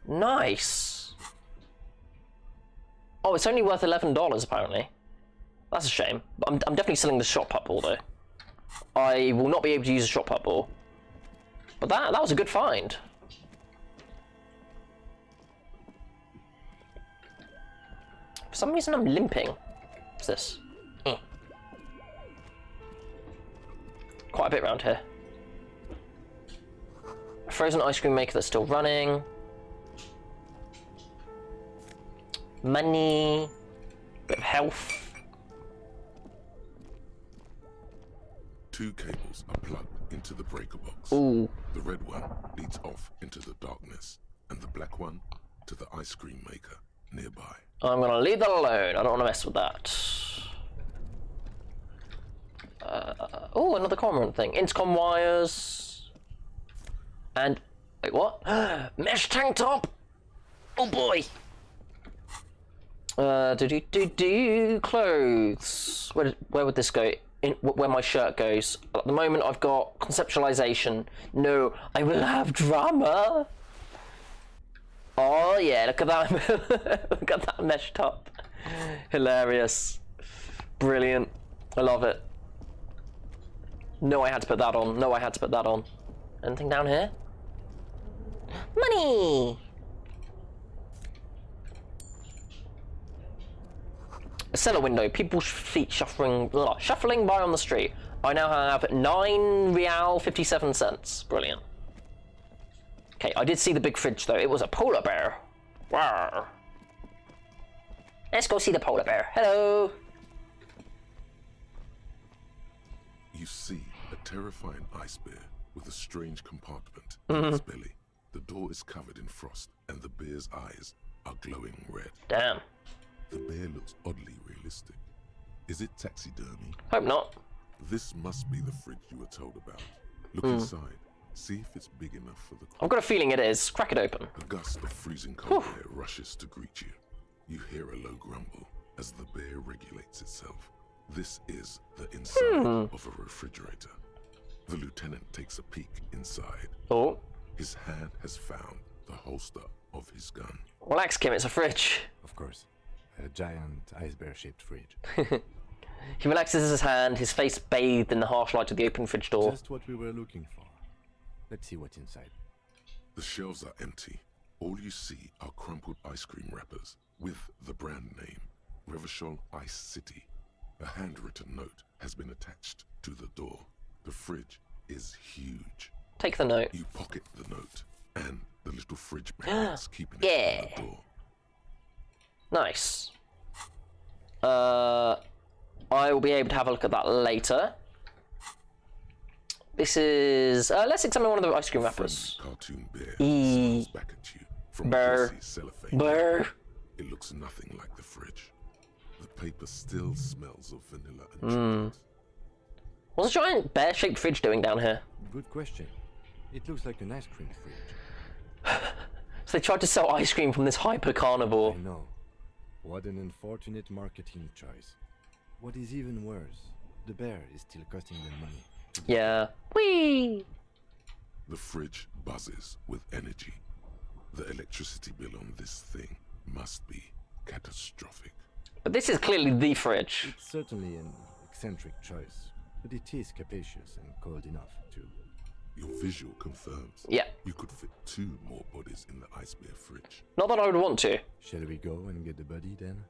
Speaker 1: Nice. Oh, it's only worth $11 apparently. That's a shame. But I'm definitely selling the shot put ball though. I will not be able to use a shot put ball. But that was a good find. For some reason I'm limping. What's this? Quite a bit around here. A frozen ice cream maker that's still running. Money. Bit of health.
Speaker 4: 2 cables are plugged into the breaker box.
Speaker 1: Ooh.
Speaker 4: The red one leads off into the darkness, and the black one to the ice cream maker nearby.
Speaker 1: I'm gonna leave that alone. I don't want to mess with that. Oh, another cormorant thing. Intercom wires. And wait, what? Mesh tank top. Oh boy. Clothes. Where would this go? Where my shirt goes. At the moment, I've got conceptualization. No, I will have drama. Oh yeah, look at that. Look at that mesh top. Hilarious. Brilliant. I love it. No, I had to put that on. No, I had to put that on. Anything down here? Money! A cellar window. People's feet shuffling by on the street. I now have 9 real 57 cents. Brilliant. Okay, I did see the big fridge though. It was a polar bear. Rawr. Let's go see the polar bear. Hello.
Speaker 4: You see a terrifying ice bear with a strange compartment in its belly. The door is covered in frost, and the bear's eyes are glowing red.
Speaker 1: Damn.
Speaker 4: The bear looks oddly realistic. Is it taxidermy?
Speaker 1: Hope not.
Speaker 4: This must be the fridge you were told about. Look inside. See if it's big enough for the...
Speaker 1: I've got a feeling it is. Crack it open.
Speaker 4: A gust of freezing cold air rushes to greet you. You hear a low grumble as the bear regulates itself. This is the inside of a refrigerator. The lieutenant takes a peek inside.
Speaker 1: Oh.
Speaker 4: His hand has found the holster of his gun.
Speaker 1: Relax, Kim. It's a fridge.
Speaker 5: Of course. A giant ice bear-shaped fridge.
Speaker 1: He relaxes his hand, his face bathed in the harsh light of the open fridge door.
Speaker 5: Just what we were looking for. Let's see what's inside.
Speaker 4: The shelves are empty. All you see are crumpled ice cream wrappers with the brand name, Revachol Ice City. A handwritten note has been attached to the door. The fridge is huge.
Speaker 1: Take the note.
Speaker 4: You pocket the note and the little fridge magnets keeping it on the door.
Speaker 1: Nice. I will be able to have a look at that later. This is... let's examine one of the ice cream wrappers.
Speaker 4: Friendly cartoon bear smiles back at you from a greasy cellophane.
Speaker 1: Brr.
Speaker 4: It looks nothing like the fridge. The paper still smells of vanilla and chocolate.
Speaker 1: What's a giant bear-shaped fridge doing down here?
Speaker 5: Good question. It looks like an ice cream fridge.
Speaker 1: So they tried to sell ice cream from this hyper carnivore.
Speaker 5: I know. What an unfortunate marketing choice. What is even worse, the bear is still costing them money.
Speaker 1: Yeah. Whee!
Speaker 4: The fridge buzzes with energy. The electricity bill on this thing must be catastrophic.
Speaker 1: But this is clearly the fridge.
Speaker 5: It's certainly an eccentric choice, but it is capacious and cold enough too.
Speaker 4: Your visual confirms.
Speaker 1: Yeah.
Speaker 4: You could fit 2 more bodies in the ice bear fridge.
Speaker 1: Not that I would want to.
Speaker 5: Shall we go and get the body then?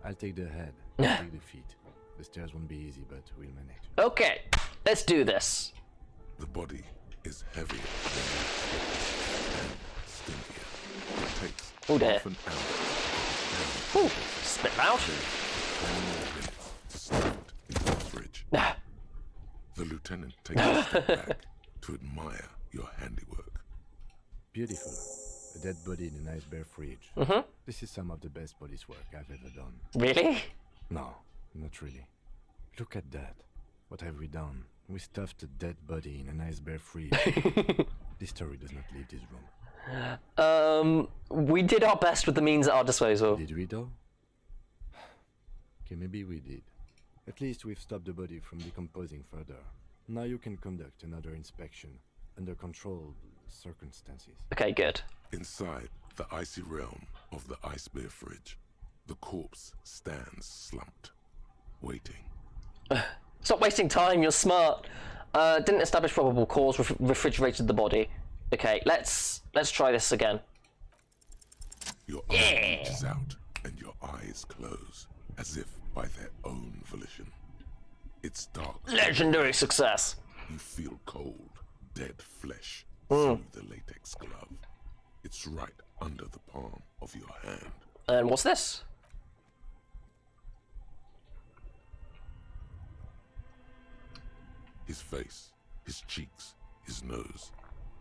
Speaker 5: I'll take the head, I'll take the feet. The stairs won't be easy, but we'll manage.
Speaker 1: Okay, let's do this.
Speaker 4: The body is heavier than you expected and stinkier. It takes
Speaker 1: Oh dear.
Speaker 4: half an hour
Speaker 1: Ooh, spit out.
Speaker 4: 10 more minutes to stuff it into the fridge. The lieutenant takes a step back to admire your handiwork.
Speaker 5: Beautiful. A dead body in an ice bear fridge. This is some of the best police work I've ever done.
Speaker 1: Really?
Speaker 5: No, not really. Look at that. What have we done? We stuffed a dead body in an ice bear fridge. This story does not leave this room.
Speaker 1: We did our best with the means at our disposal.
Speaker 5: Did we though? Okay, maybe we did. At least we've stopped the body from decomposing further. Now you can conduct another inspection under controlled circumstances.
Speaker 1: Okay, good.
Speaker 4: Inside the icy realm of the ice bear fridge, the corpse stands slumped, waiting.
Speaker 1: Stop wasting time, you're smart. Didn't establish probable cause, refrigerated the body. Okay, let's try this again.
Speaker 4: Your arm reaches out and your eyes close, as if by their own volition. It's dark.
Speaker 1: Legendary success.
Speaker 4: You feel cold, dead flesh through the latex glove. It's right under the palm of your hand.
Speaker 1: And what's this?
Speaker 4: His face, his cheeks, his nose,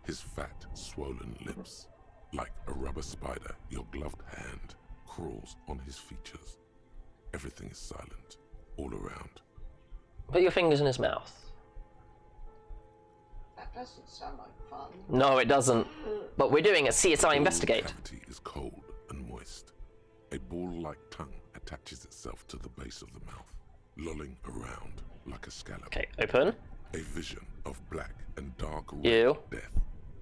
Speaker 4: his fat, swollen lips. Like a rubber spider, your gloved hand crawls on his features. Everything is silent, all around.
Speaker 1: Put your fingers in his mouth.
Speaker 9: That doesn't sound like fun.
Speaker 1: No, it doesn't. But we're doing a CSI
Speaker 4: The
Speaker 1: investigate.
Speaker 4: cavity is cold and moist. A ball-like tongue attaches itself to the base of the mouth, lolling around like a scallop.
Speaker 1: Okay, open.
Speaker 4: A vision of black and dark red
Speaker 1: Ew.
Speaker 4: death,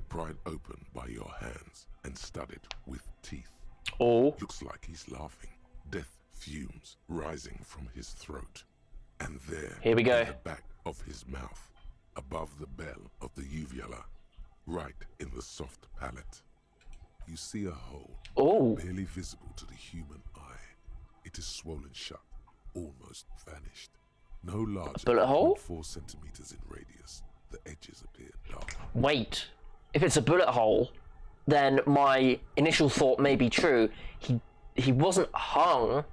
Speaker 4: pried open by your hands and studded with teeth.
Speaker 1: Oh.
Speaker 4: Looks like he's laughing. Death fumes rising from his throat. And there,
Speaker 1: Here we go.
Speaker 4: in the back of his mouth, above the bell of the uvula, right in the soft palate, you see a hole,
Speaker 1: Oh.
Speaker 4: barely visible to the human eye. It is swollen shut, almost vanished. No larger
Speaker 1: bullet
Speaker 4: than
Speaker 1: hole?
Speaker 4: 4 centimeters in radius. The edges appear dark.
Speaker 1: Wait. If it's a bullet hole, then my initial thought may be true. He wasn't hung.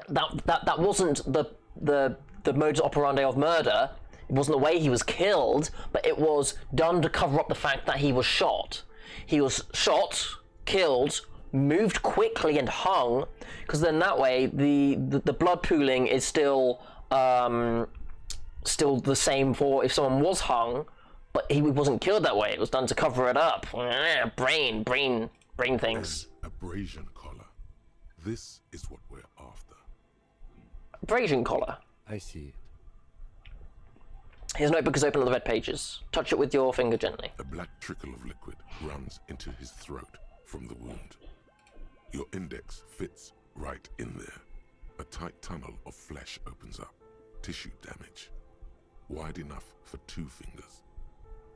Speaker 1: That wasn't the modus operandi of murder. It wasn't the way he was killed, but it was done to cover up the fact that he was shot. He was shot, killed, moved quickly and hung, because then that way the blood pooling is still the same for if someone was hung, but he wasn't killed that way. It was done to cover it up. Brain things.
Speaker 4: Abrasion collar. This is what we're after.
Speaker 1: Abrasion collar.
Speaker 5: I see it.
Speaker 1: His notebook is open on the red pages. Touch it with your finger gently.
Speaker 4: A black trickle of liquid runs into his throat from the wound. Your index fits right in there. A tight tunnel of flesh opens up. Tissue damage. Wide enough for 2 fingers.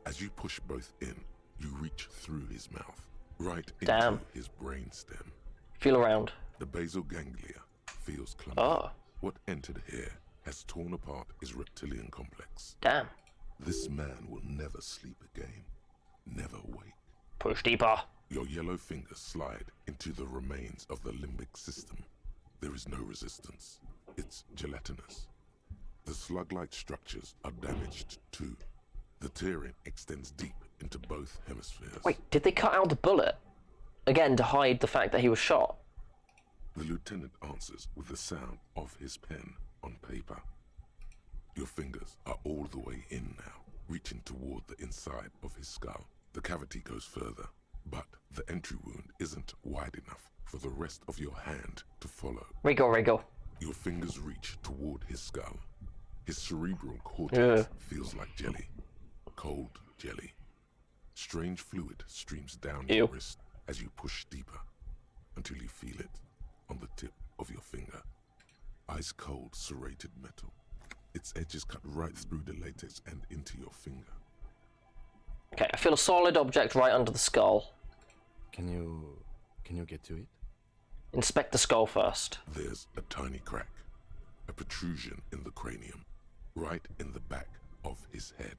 Speaker 4: As you push both in, you reach through his mouth, right into his brainstem.
Speaker 1: Feel around.
Speaker 4: The basal ganglia feels clumpy.
Speaker 1: Oh.
Speaker 4: What entered here has torn apart his reptilian complex.
Speaker 1: Damn.
Speaker 4: This man will never sleep again. Never wake.
Speaker 1: Push deeper.
Speaker 4: Your yellow fingers slide into the remains of the limbic system. There is no resistance. It's gelatinous. The slug-like structures are damaged too. The tearing extends deep into both hemispheres.
Speaker 1: Wait, did they cut out the bullet? Again, to hide the fact that he was shot.
Speaker 4: The lieutenant answers with the sound of his pen on paper. Your fingers are all the way in now, reaching toward the inside of his skull. The cavity goes further, but the entry wound isn't wide enough for the rest of your hand to follow.
Speaker 1: Wriggle.
Speaker 4: Your fingers reach toward his skull. His cerebral cortex feels like jelly. Cold jelly. Strange fluid streams down your wrist as you push deeper until you feel it on the tip of your finger. Ice cold serrated metal. Its edges cut right through the latex and into your finger.
Speaker 1: Okay, I feel a solid object right under the skull.
Speaker 5: Can you get to it?
Speaker 1: Inspect the skull first.
Speaker 4: There's a tiny crack, a protrusion in the cranium, right in the back of his head.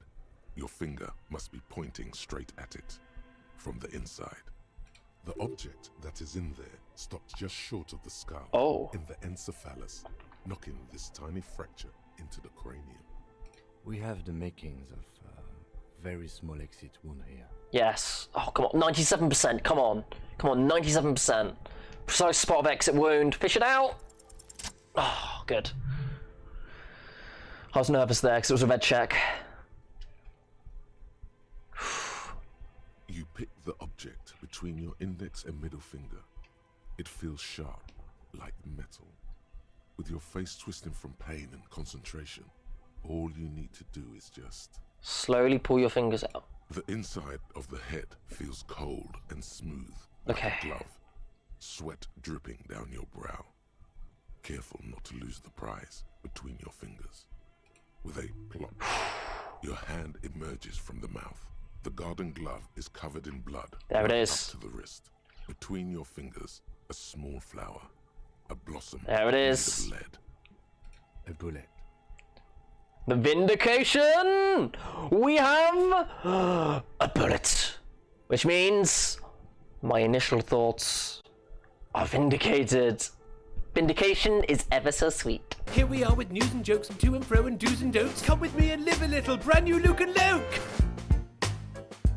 Speaker 4: Your finger must be pointing straight at it, from the inside. The object that is in there stops just short of the skull, in the encephalus, knocking this tiny fracture into the cranium.
Speaker 5: We have the makings of a very small exit wound here.
Speaker 1: Yes. Oh, come on. 97%. Come on. 97%. Precise spot of exit wound. Fish it out. Oh, good. I was nervous there because it was a red check.
Speaker 4: You pick the object between your index and middle finger. It feels sharp, like metal. With your face twisting from pain and concentration, all you need to do is just...
Speaker 1: slowly pull your fingers out.
Speaker 4: The inside of the head feels cold and smooth,
Speaker 1: Okay.
Speaker 4: like a glove. Sweat dripping down your brow. Careful not to lose the prize between your fingers. With a plop, your hand emerges from the mouth. The garden glove is covered in blood.
Speaker 1: There it
Speaker 4: right
Speaker 1: is.
Speaker 4: Up to the wrist. Between your fingers, a small flower. A blossom.
Speaker 1: There it
Speaker 4: made
Speaker 1: is.
Speaker 4: of lead.
Speaker 5: A bullet.
Speaker 1: The vindication! We have a bullet. Which means my initial thoughts are vindicated. Vindication is ever so sweet.
Speaker 10: Here we are with news and jokes and to and fro and do's and don'ts. Come with me and live a little. Brand new Luke and Loke.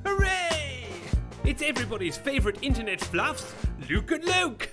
Speaker 10: Hooray! It's everybody's favourite internet fluffs, Luke and Loke.